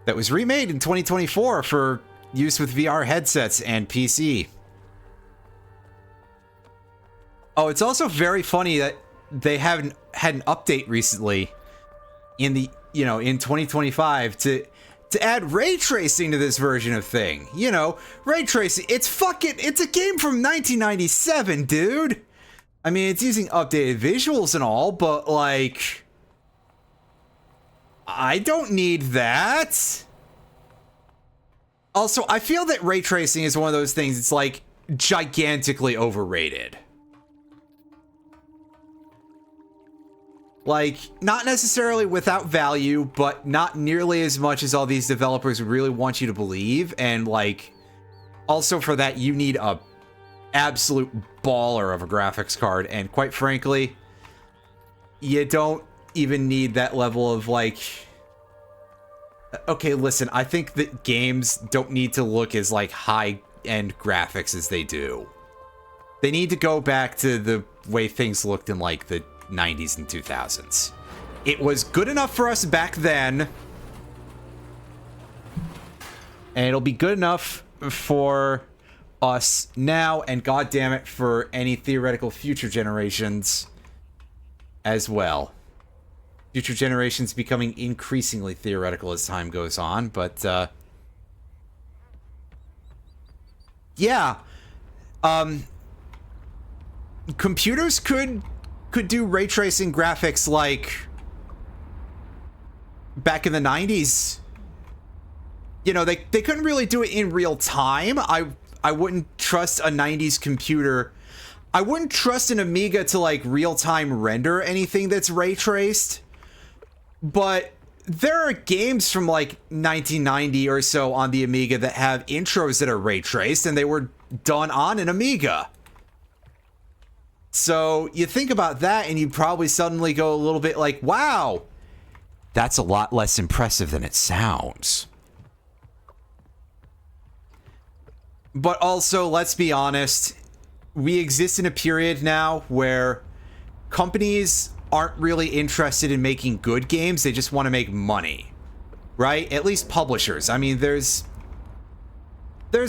that was remade in 2024 for use with VR headsets and PC. Oh, it's also very funny that they haven't had an update recently in the, you know, in 2025 to add ray tracing to this version of thing. You know, ray tracing, it's a game from 1997, dude. I mean, it's using updated visuals and all, but, like... I don't need that. Also, I feel that ray tracing is one of those things, it's, like, gigantically overrated. Like, not necessarily without value, but not nearly as much as all these developers really want you to believe, and, like... Also, for that, you need a absolute baller of a graphics card, and quite frankly, you don't even need that level of, like... Okay, listen, I think that games don't need to look as, like, high-end graphics as they do. They need to go back to the way things looked in, like, the 90s and 2000s. It was good enough for us back then, and it'll be good enough for us now, and goddammit, for any theoretical future generations as well. Future generations becoming increasingly theoretical as time goes on, but yeah, computers could do ray tracing graphics like back in the 90s. You know, they couldn't really do it in real time. I wouldn't trust a 90s computer. I wouldn't trust an Amiga to, like, real-time render anything that's ray traced. But there are games from, like, 1990 or so on the Amiga that have intros that are ray traced, and they were done on an Amiga. So you think about that, and you probably suddenly go a little bit like, wow, that's a lot less impressive than it sounds. But also, let's be honest, we exist in a period now where companies aren't really interested in making good games, they just want to make money, right? At least publishers. I mean, there's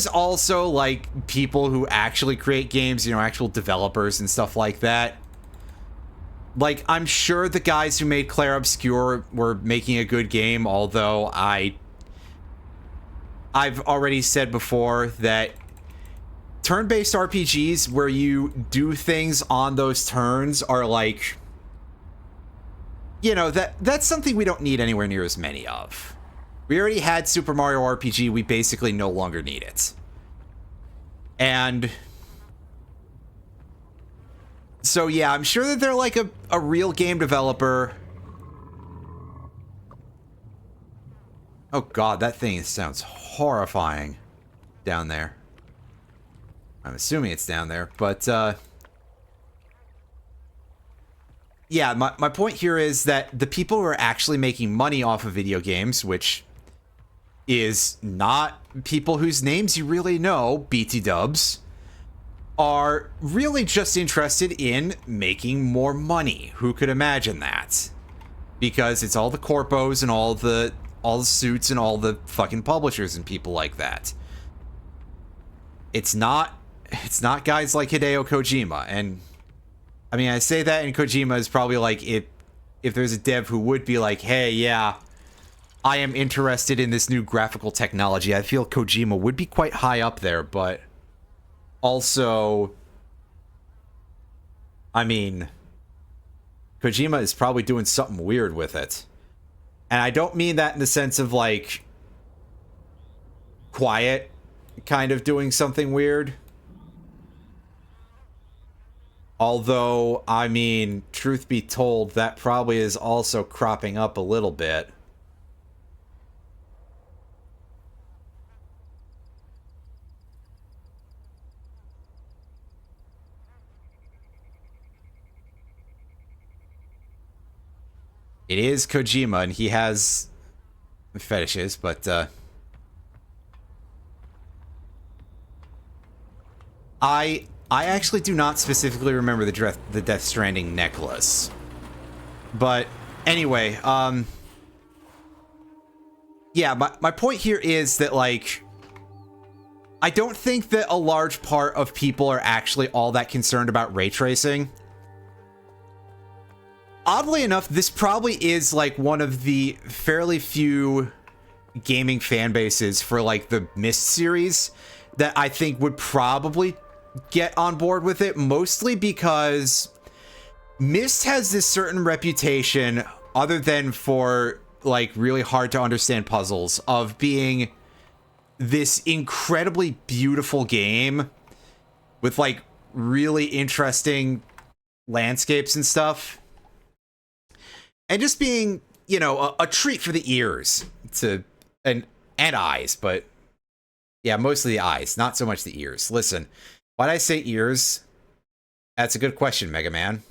also, like, people who actually create games, you know, actual developers and stuff like that. Like, I'm sure the guys who made Clair Obscur were making a good game, although I've already said before that turn-based RPGs where you do things on those turns are like, you know, that's something we don't need anywhere near as many of. We already had Super Mario RPG, we basically no longer need it. And so yeah, I'm sure that they're like a real game developer Oh god, that thing sounds horrifying down there. I'm assuming it's down there, but, yeah, my point here is that the people who are actually making money off of video games, which is not people whose names you really know, BT dubs, are really just interested in making more money. Who could imagine that? Because it's all the corpos and all the suits and all the fucking publishers and people like that. It's not guys like Hideo Kojima. And I mean, I say that, and Kojima is probably like, if there's a dev who would be like, hey, yeah, I am interested in this new graphical technology, I feel Kojima would be quite high up there, but also, I mean, Kojima is probably doing something weird with it. And I don't mean that in the sense of, like, quiet, kind of doing something weird. Although, I mean, truth be told, that probably is also cropping up a little bit. It is Kojima, and he has fetishes, but, I actually do not specifically remember the Death Stranding necklace. But anyway, yeah, my point here is that, like, I don't think that a large part of people are actually all that concerned about ray tracing. Oddly enough, this probably is, like, one of the fairly few gaming fan bases for, like, the Myst series that I think would probably get on board with it, mostly because Myst has this certain reputation, other than for, like, really hard to understand puzzles, of being this incredibly beautiful game with, like, really interesting landscapes and stuff. And just being, you know, a treat for the ears and eyes, but yeah, mostly the eyes, not so much the ears. Listen, why'd I say ears? That's a good question, Mega Man.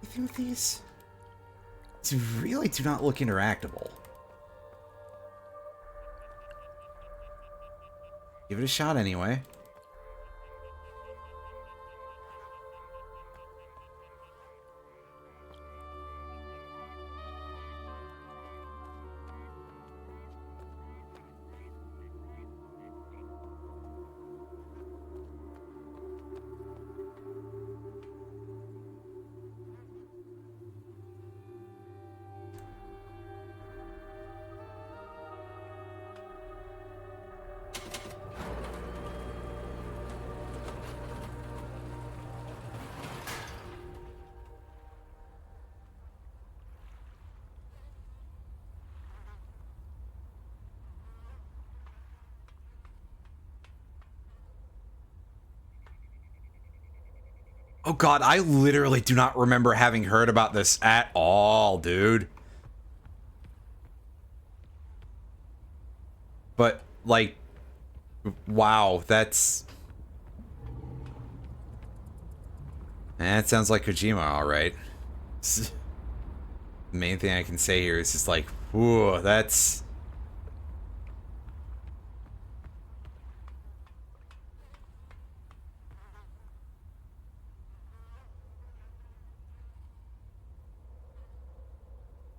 Anything with these? These really do not look interactable. Give it a shot anyway. Oh god, I literally do not remember having heard about this at all, dude. But, like, wow, that's... That sounds like Kojima, alright. The main thing I can say here is just like, whoa, that's...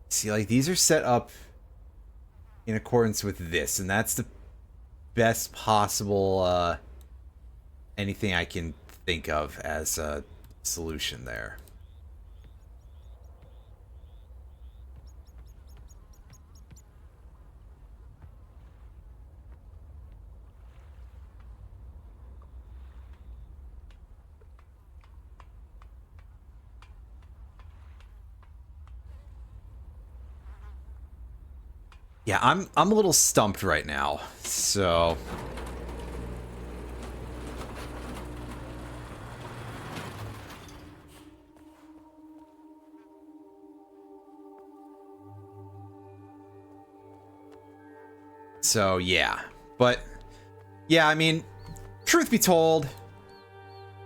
See, like, these are set up in accordance with this, and that's the best possible, anything I can think of as a solution there. Yeah, I'm a little stumped right now, so... So, yeah. But, yeah, I mean, truth be told,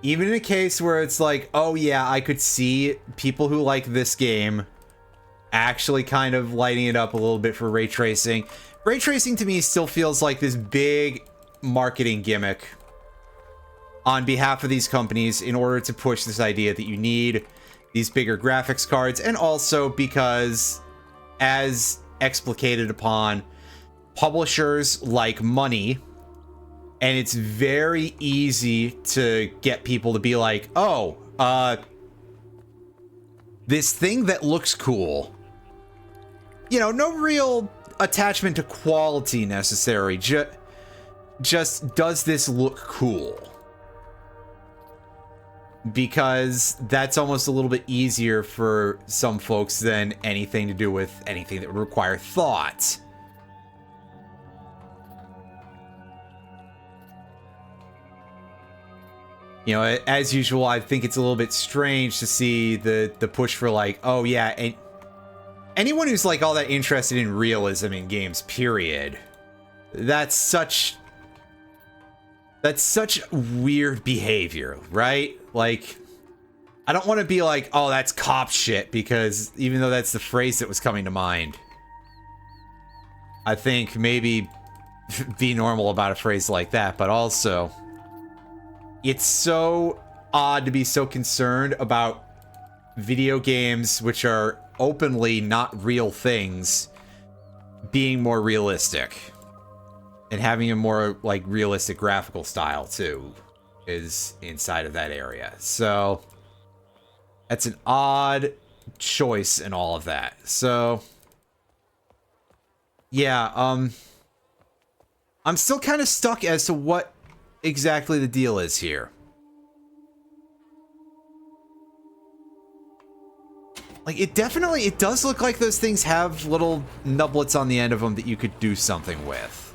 even in a case where it's like, oh yeah, I could see people who like this game actually kind of lighting it up a little bit for ray tracing. Ray tracing to me still feels like this big marketing gimmick on behalf of these companies in order to push this idea that you need these bigger graphics cards, and also because, as explicated upon, publishers like money, and it's very easy to get people to be like, oh, this thing that looks cool. You know, no real attachment to quality necessary, just does this look cool? Because that's almost a little bit easier for some folks than anything to do with anything that would require thought. You know, as usual, I think it's a little bit strange to see the push for like, oh yeah, and anyone who's like all that interested in realism in games, period. That's such weird behavior, right? Like, I don't want to be like, oh, that's cop shit, because even though that's the phrase that was coming to mind, I think maybe be normal about a phrase like that, but also, it's so odd to be so concerned about video games which are openly not real things being more realistic and having a more like realistic graphical style too is inside of that area. So that's an odd choice in all of that. So yeah, I'm still kind of stuck as to what exactly the deal is here. Like, it does look like those things have little nublets on the end of them that you could do something with.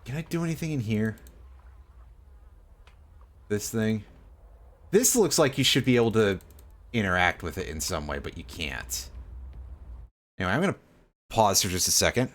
Can I do anything in here? This thing? This looks like you should be able to interact with it in some way, but you can't. Anyway, I'm gonna pause for just a second.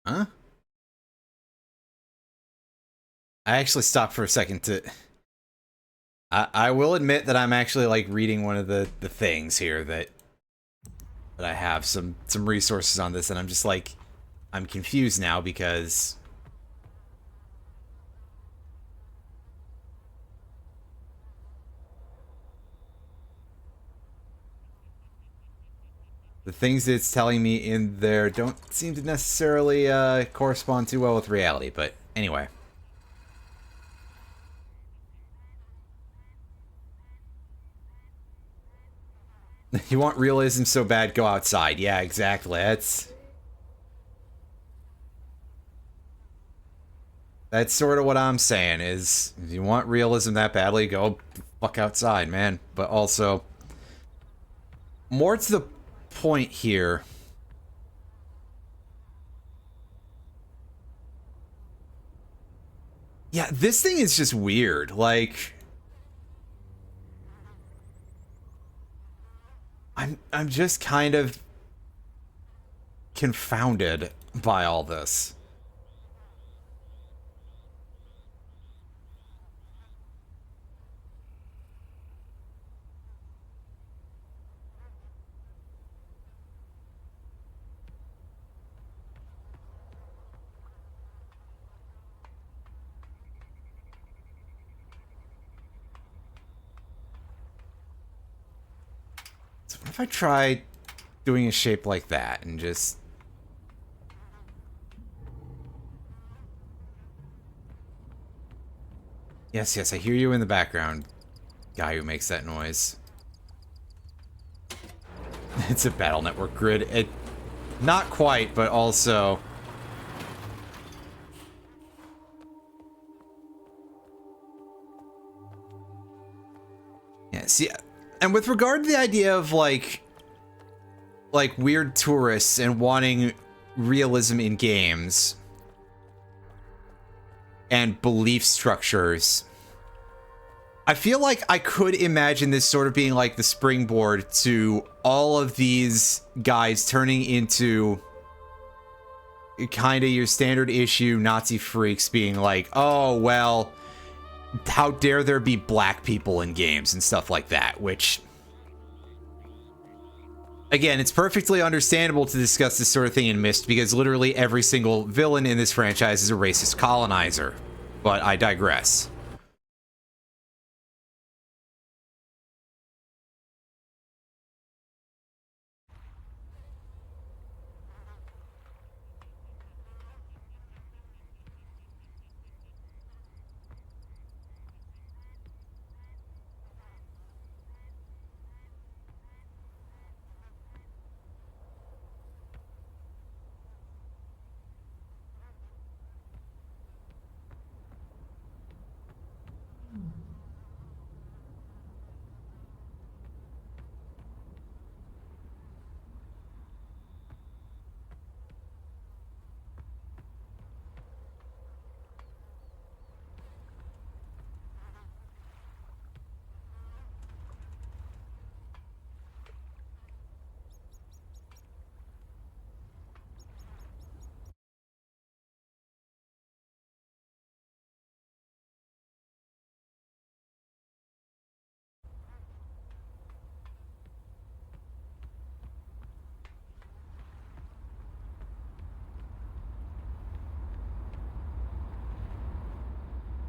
Huh? I actually stopped for a second to... I will admit that I'm actually, like, reading one of the things here that I have some resources on this, and I'm just like... I'm confused now because... the things that it's telling me in there don't seem to necessarily correspond too well with reality, but anyway. You want realism so bad, go outside. Yeah, exactly. That's sort of what I'm saying, is if you want realism that badly, go fuck outside, man. But also, more to the point here. Yeah, this thing is just weird. Like, I'm just kind of confounded by all this. So what if I try doing a shape like that and just... Yes, yes, I hear you in the background, guy who makes that noise. It's a battle network grid. It... not quite, but also... yeah, see... and with regard to the idea of, like weird tourists and wanting realism in games and belief structures, I feel like I could imagine this sort of being like the springboard to all of these guys turning into kind of your standard issue Nazi freaks being like, oh, well, how dare there be black people in games and stuff like that, which... again, it's perfectly understandable to discuss this sort of thing in Myst, because literally every single villain in this franchise is a racist colonizer. But I digress.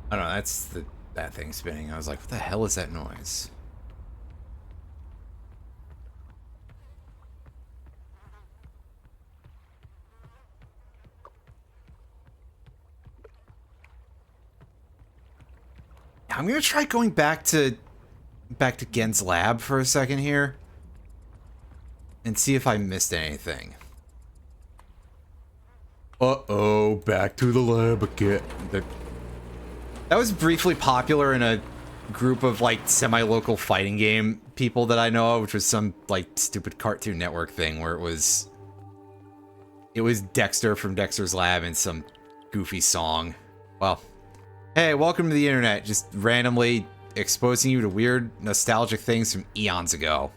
I don't know, that's that thing spinning. I was like, what the hell is that noise? I'm gonna try going back to Gehn's lab for a second here and see if I missed anything. Uh-oh, back to the lab again. That was briefly popular in a group of, like, semi-local fighting game people that I know of, which was some, like, stupid Cartoon Network thing where it was Dexter from Dexter's Lab and some goofy song. Well, hey, welcome to the internet, just randomly exposing you to weird, nostalgic things from eons ago.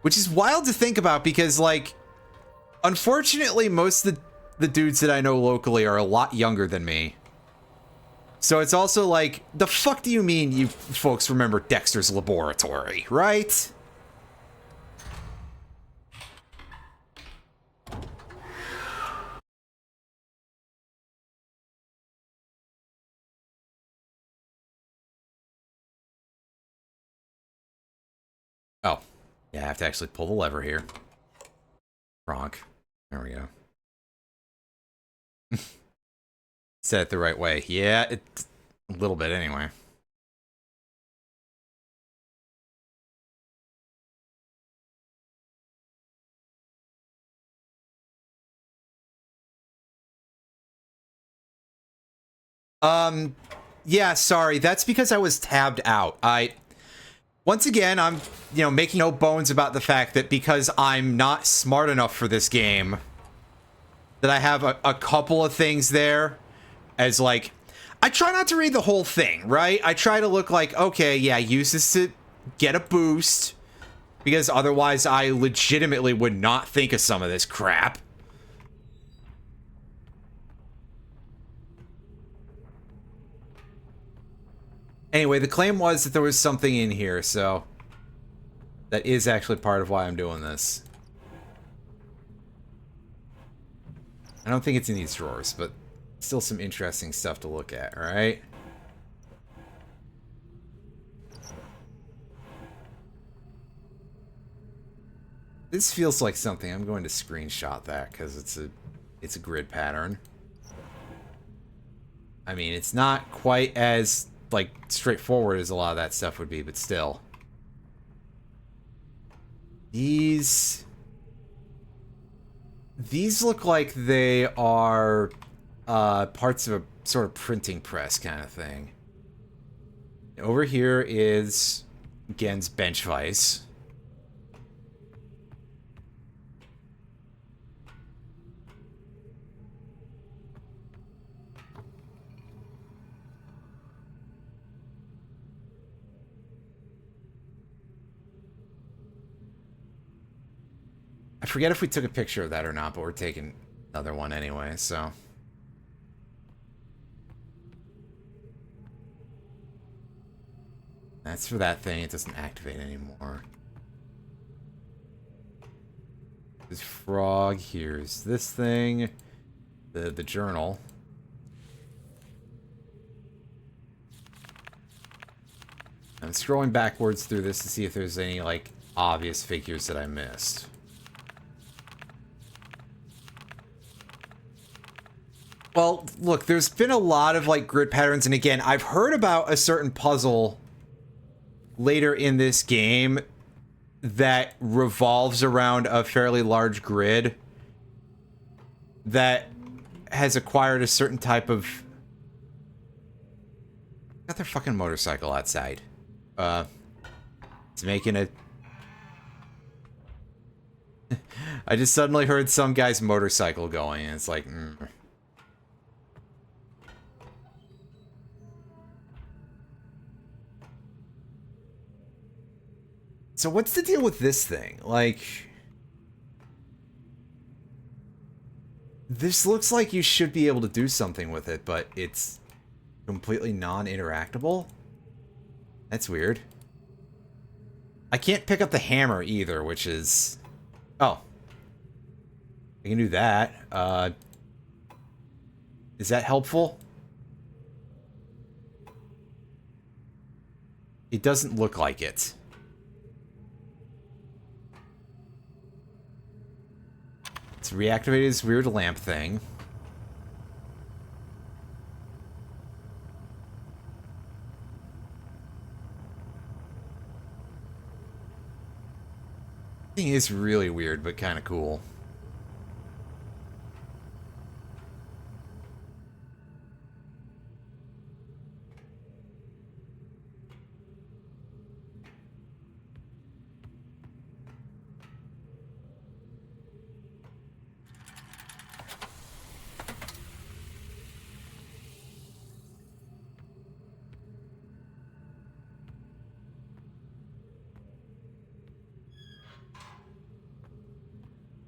Which is wild to think about because, like, unfortunately, most of the dudes that I know locally are a lot younger than me. So it's also like, the fuck do you mean you folks remember Dexter's Laboratory, right? Oh, yeah, I have to actually pull the lever here. Kronk. There we go. Said it the right way. Yeah, it's a little bit anyway. Yeah, sorry. That's because I was tabbed out. Once again, I'm, making no bones about the fact that because I'm not smart enough for this game, that I have a couple of things there as, like, I try not to read the whole thing, right? I try to look like, okay, yeah, use this to get a boost, because otherwise I legitimately would not think of some of this crap. Anyway, the claim was that there was something in here, so that is actually part of why I'm doing this. I don't think it's in these drawers, but still some interesting stuff to look at, right? This feels like something. I'm going to screenshot that because it's a grid pattern. I mean, it's not quite as like straightforward as a lot of that stuff would be, but still. These look like they are parts of a sort of printing press kind of thing. Over here is Gehn's bench vise. I forget if we took a picture of that or not, but we're taking another one anyway, so. That's for that thing. It doesn't activate anymore. This frog. Here's this thing. The journal. I'm scrolling backwards through this to see if there's any, like, obvious figures that I missed. Well, look, there's been a lot of, like, grid patterns, and again, I've heard about a certain puzzle later in this game that revolves around a fairly large grid that has acquired a certain type of... Got their fucking motorcycle outside. It's making a... I just suddenly heard some guy's motorcycle going, and it's like... So what's the deal with this thing? Like... This looks like you should be able to do something with it, but it's completely non-interactable? That's weird. I can't pick up the hammer either, which is... Oh. I can do that. Is that helpful? It doesn't look like it. It's reactivated this weird lamp thing. Thing is really weird, but kind of cool.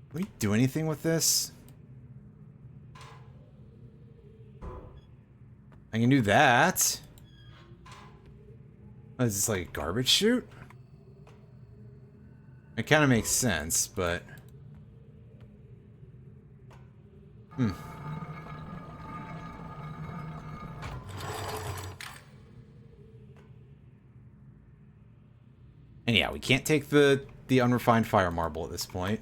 Can we do anything with this? I can do that. Oh, is this like a garbage chute? It kind of makes sense, but... And yeah, we can't take the unrefined fire marble at this point.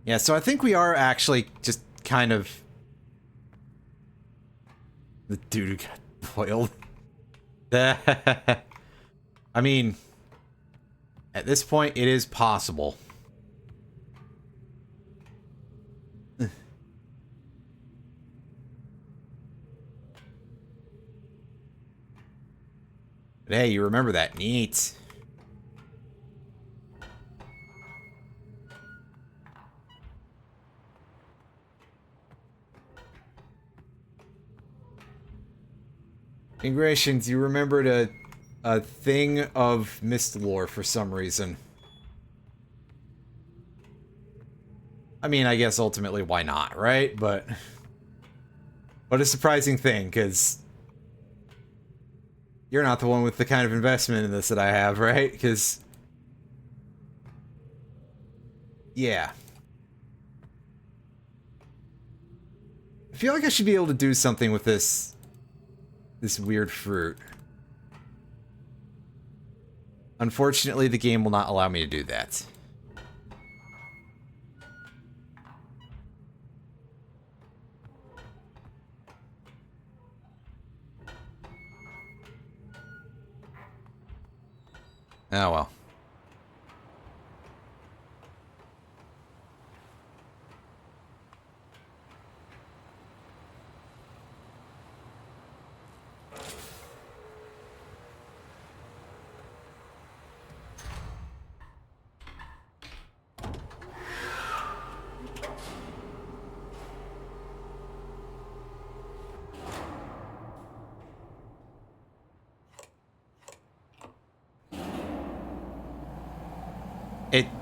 Yeah, so I think we are actually just kind of... The dude who got boiled. I mean, at this point, it is possible. But hey, you remember that. Neat. Ingrations, you remembered a thing of mist lore for some reason. I mean, I guess ultimately, why not, right? But what a surprising thing, because you're not the one with the kind of investment in this that I have, right? Because, yeah. I feel like I should be able to do something with this weird fruit. Unfortunately, the game will not allow me to do that. Oh well.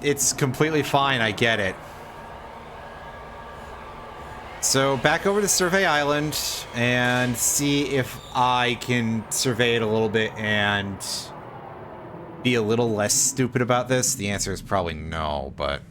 It's completely fine, I get it. So back over to Survey Island and see if I can survey it a little bit and be a little less stupid about this. The answer is probably no, but...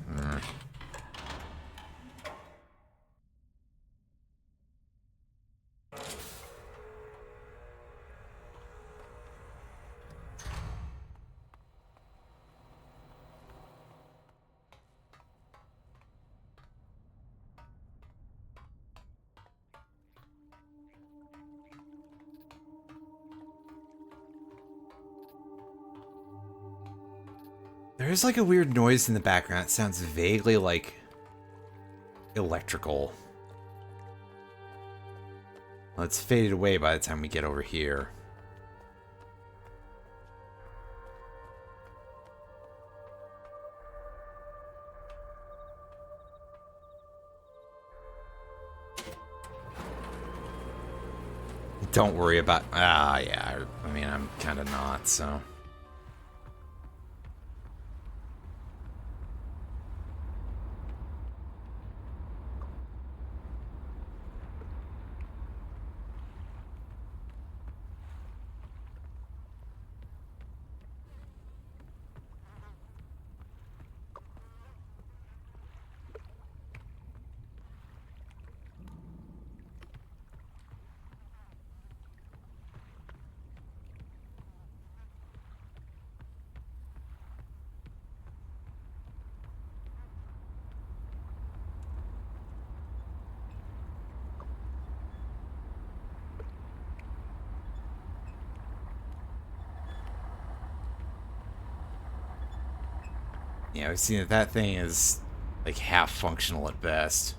There's like a weird noise in the background. It sounds vaguely like electrical. Well, it's faded away by the time we get over here. Don't worry about... yeah. I mean, I'm kind of not, so... Yeah, we've seen that that thing is like half functional at best.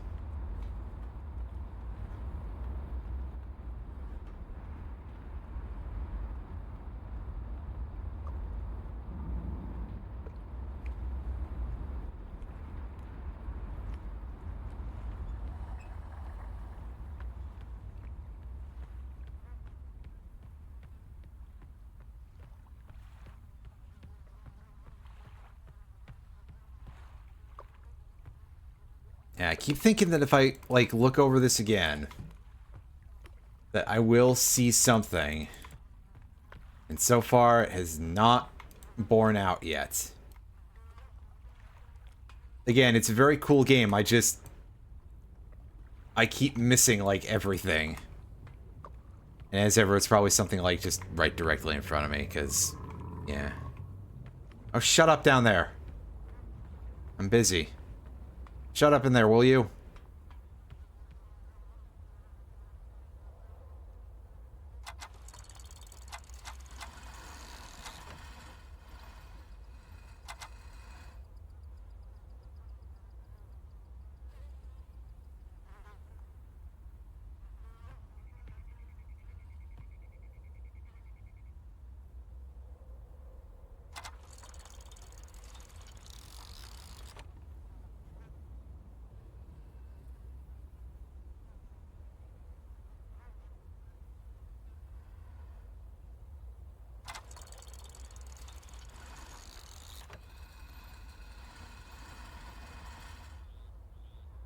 Yeah, I keep thinking that if I, like, look over this again, that I will see something. And so far, it has not borne out yet. Again, it's a very cool game. I keep missing, like, everything. And as ever, it's probably something, like, just right directly in front of me, because, yeah. Oh, shut up down there. I'm busy. Shut up in there, will you?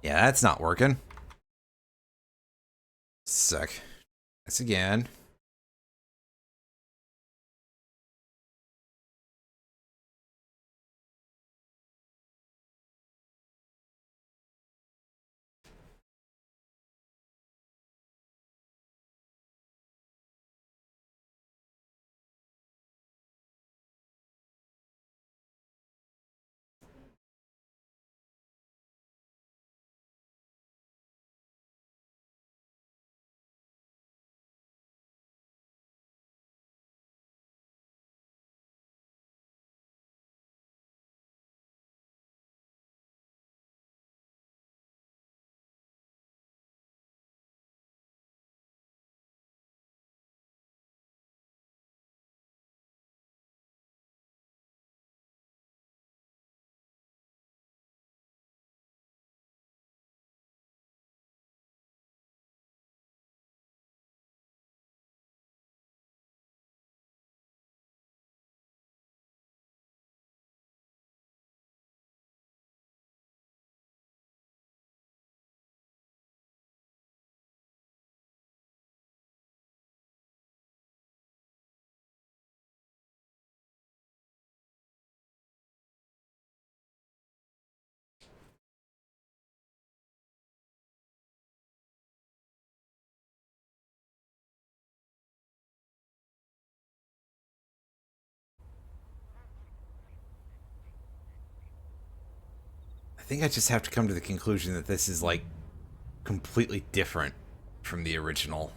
Yeah, that's not working. Suck. This again. I think I just have to come to the conclusion that this is, like, completely different from the original.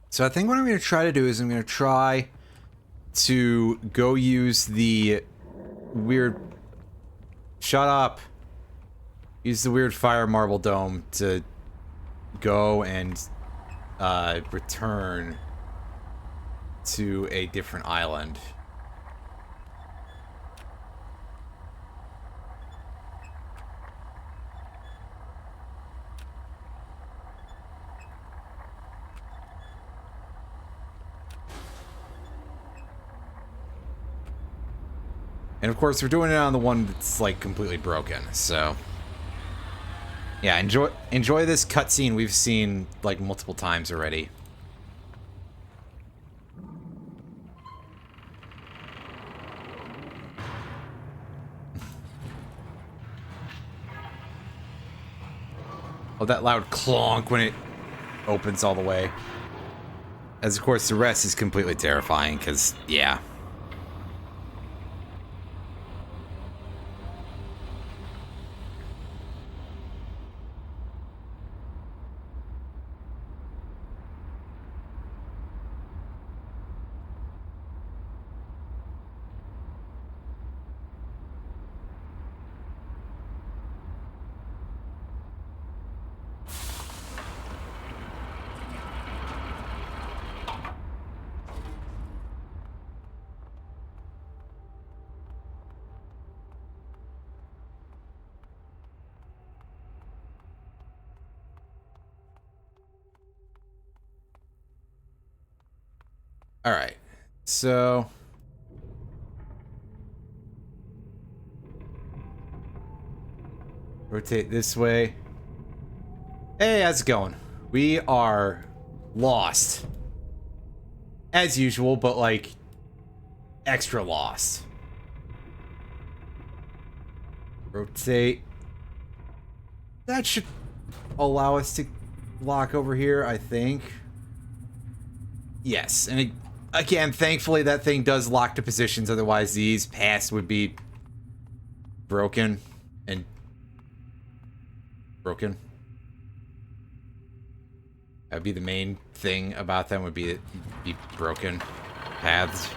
So I think what I'm going to try to do is I'm going to try to go use the weird... Shut up! Use the weird fire marble dome to go and return to a different island. And of course, we're doing it on the one that's, like, completely broken, so... Yeah, enjoy this cutscene we've seen, like, multiple times already. Oh, that loud clonk when it opens all the way. As, of course, the rest is completely terrifying, because, yeah. Alright. So... rotate this way. Hey, how's it going? We are lost. As usual, but like... extra lost. Rotate. That should allow us to lock over here, I think. Yes, and again, thankfully that thing does lock to positions, otherwise these paths would be broken and broken. That'd be the main thing about them, would be broken paths.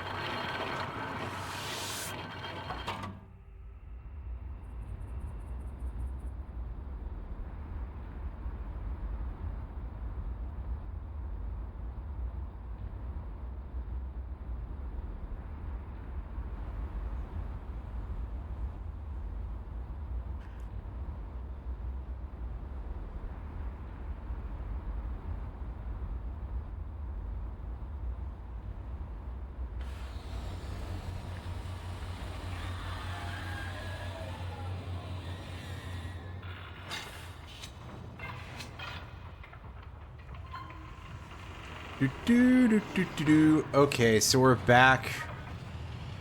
Okay, so we're back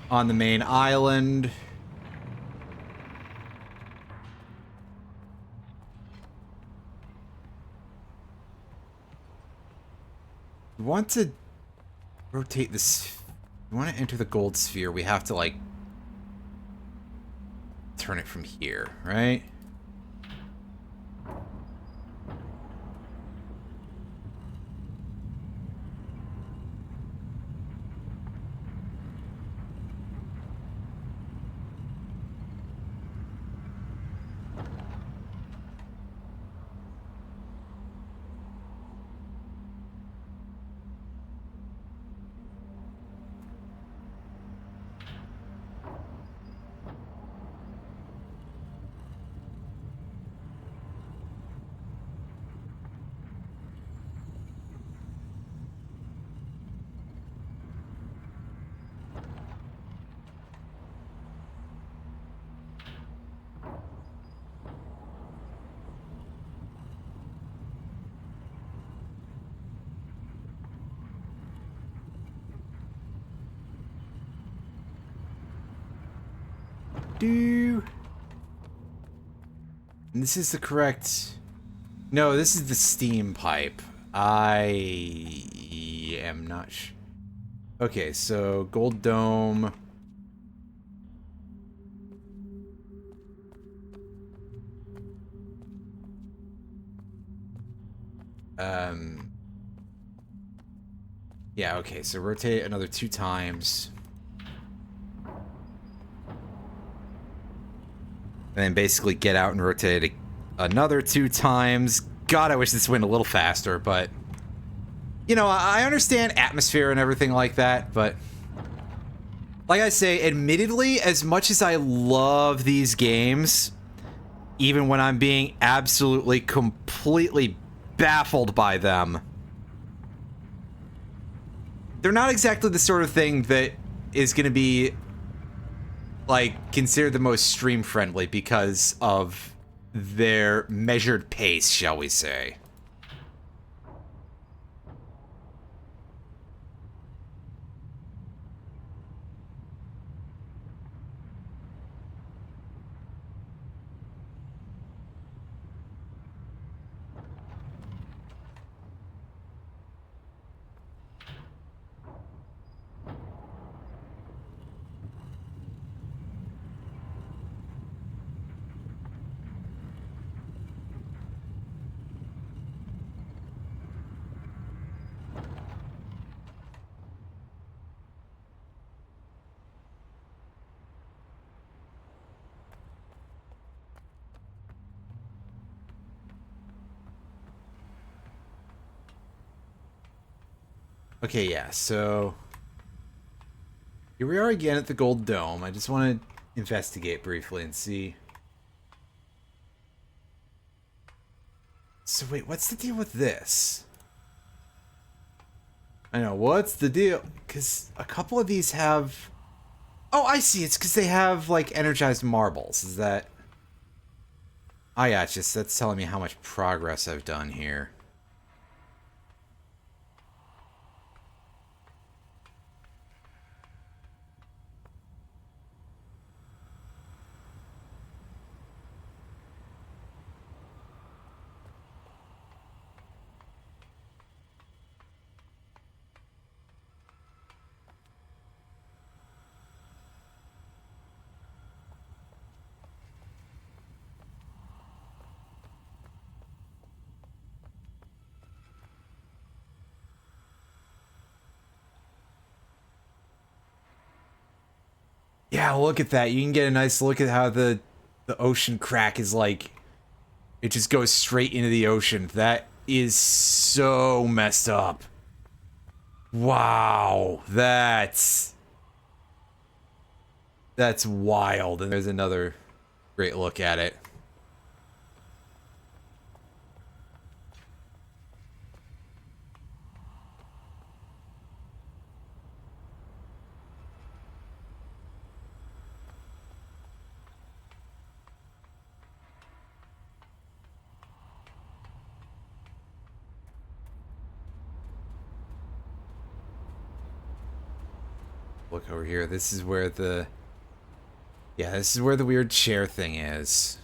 on the main island. We want to rotate this. We want to enter the gold sphere. We have to, like, turn it from here, right? And this is the correct... No, this is the steam pipe. I am not sure. Okay, so gold dome. Yeah, okay, so rotate another 2 times. And then basically get out and rotate it another 2 times. God, I wish this went a little faster, but... You know, I understand atmosphere and everything like that, but... Like I say, admittedly, as much as I love these games, even when I'm being absolutely, completely baffled by them, they're not exactly the sort of thing that is going to be, like, considered the most stream-friendly because of their measured pace, shall we say. Okay, yeah, so... Here we are again at the Gold Dome. I just want to investigate briefly and see... So wait, what's the deal with this? I know, what's the deal? Because a couple of these have... Oh, I see, it's because they have, like, energized marbles. Is that... I gotcha, so that's telling me how much progress I've done here. Yeah, look at that. You can get a nice look at how the ocean crack is like... It just goes straight into the ocean. That is so messed up. Wow, that's wild. And there's another great look at it. Look over here. This is where the... Yeah, this is where the weird chair thing is.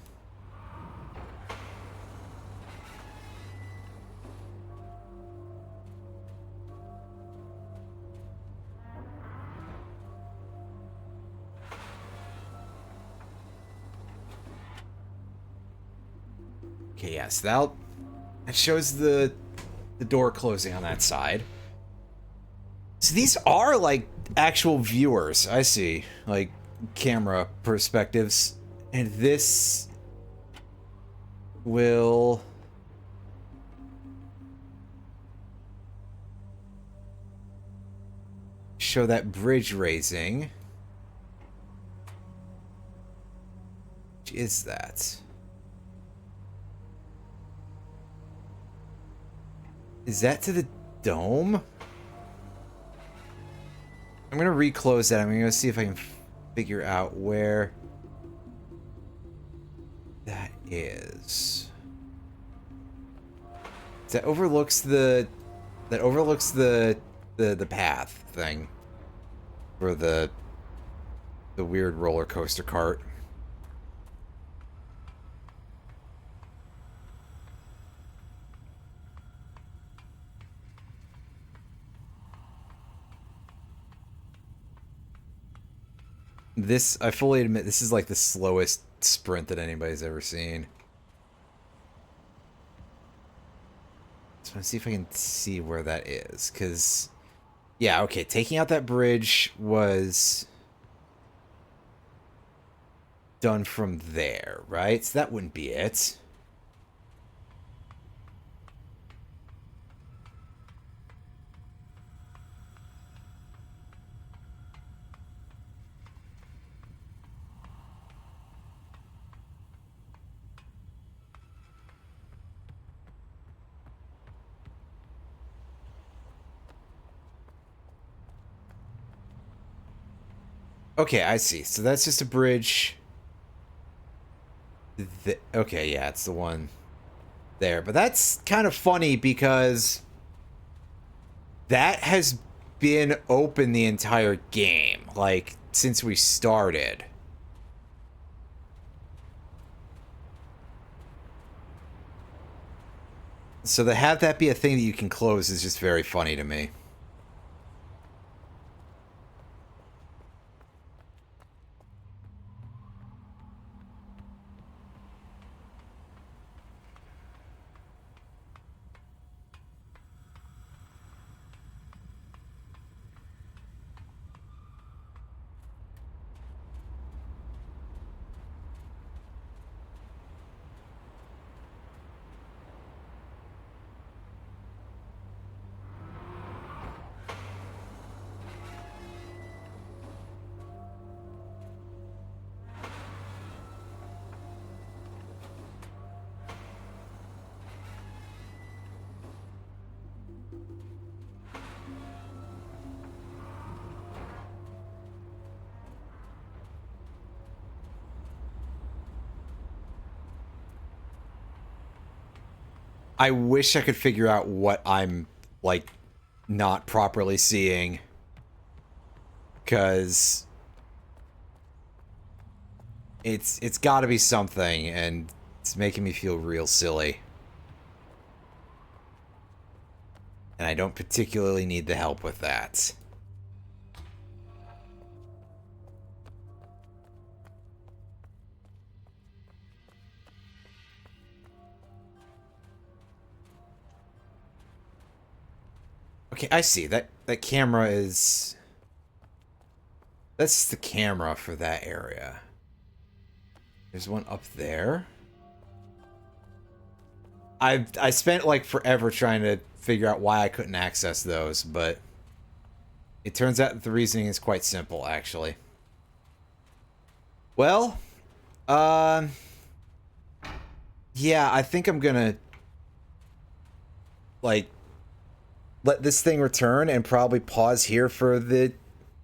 Okay, yes, that shows the door closing on that side. So these are like actual viewers. I see, like camera perspectives, and this will show that bridge raising. Which is that? Is that to the dome? I'm gonna reclose that. I'm gonna see if I can figure out where that is. That overlooks the path thing for the weird roller coaster cart. This, I fully admit, this is like the slowest sprint that anybody's ever seen. So I'm gonna see if I can see where that is, because... Yeah, okay, taking out that bridge was done from there, right? So that wouldn't be it. Okay, I see. So that's just a bridge. Okay, yeah, it's the one there. But that's kind of funny because that has been open the entire game, like, since we started. So to have that be a thing that you can close is just very funny to me. I wish I could figure out what I'm, like, not properly seeing. Because it's got to be something, and it's making me feel real silly. And I don't particularly need the help with that. Okay, I see. That camera is... That's the camera for that area. There's one up there. I spent like forever trying to figure out why I couldn't access those, but it turns out that the reasoning is quite simple, actually. Well, yeah, I think I'm gonna like let this thing return and probably pause here for the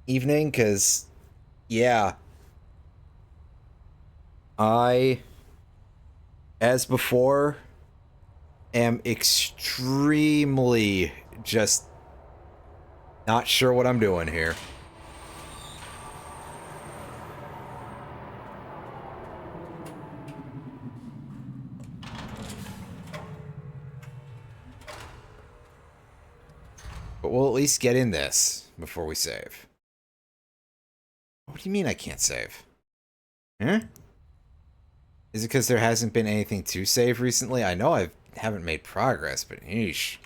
evening, because yeah, I, as before, am extremely just not sure what I'm doing here. But we'll at least get in this before we save. What do you mean I can't save? Huh? Is it because there hasn't been anything to save recently? I know I haven't made progress, but yeesh.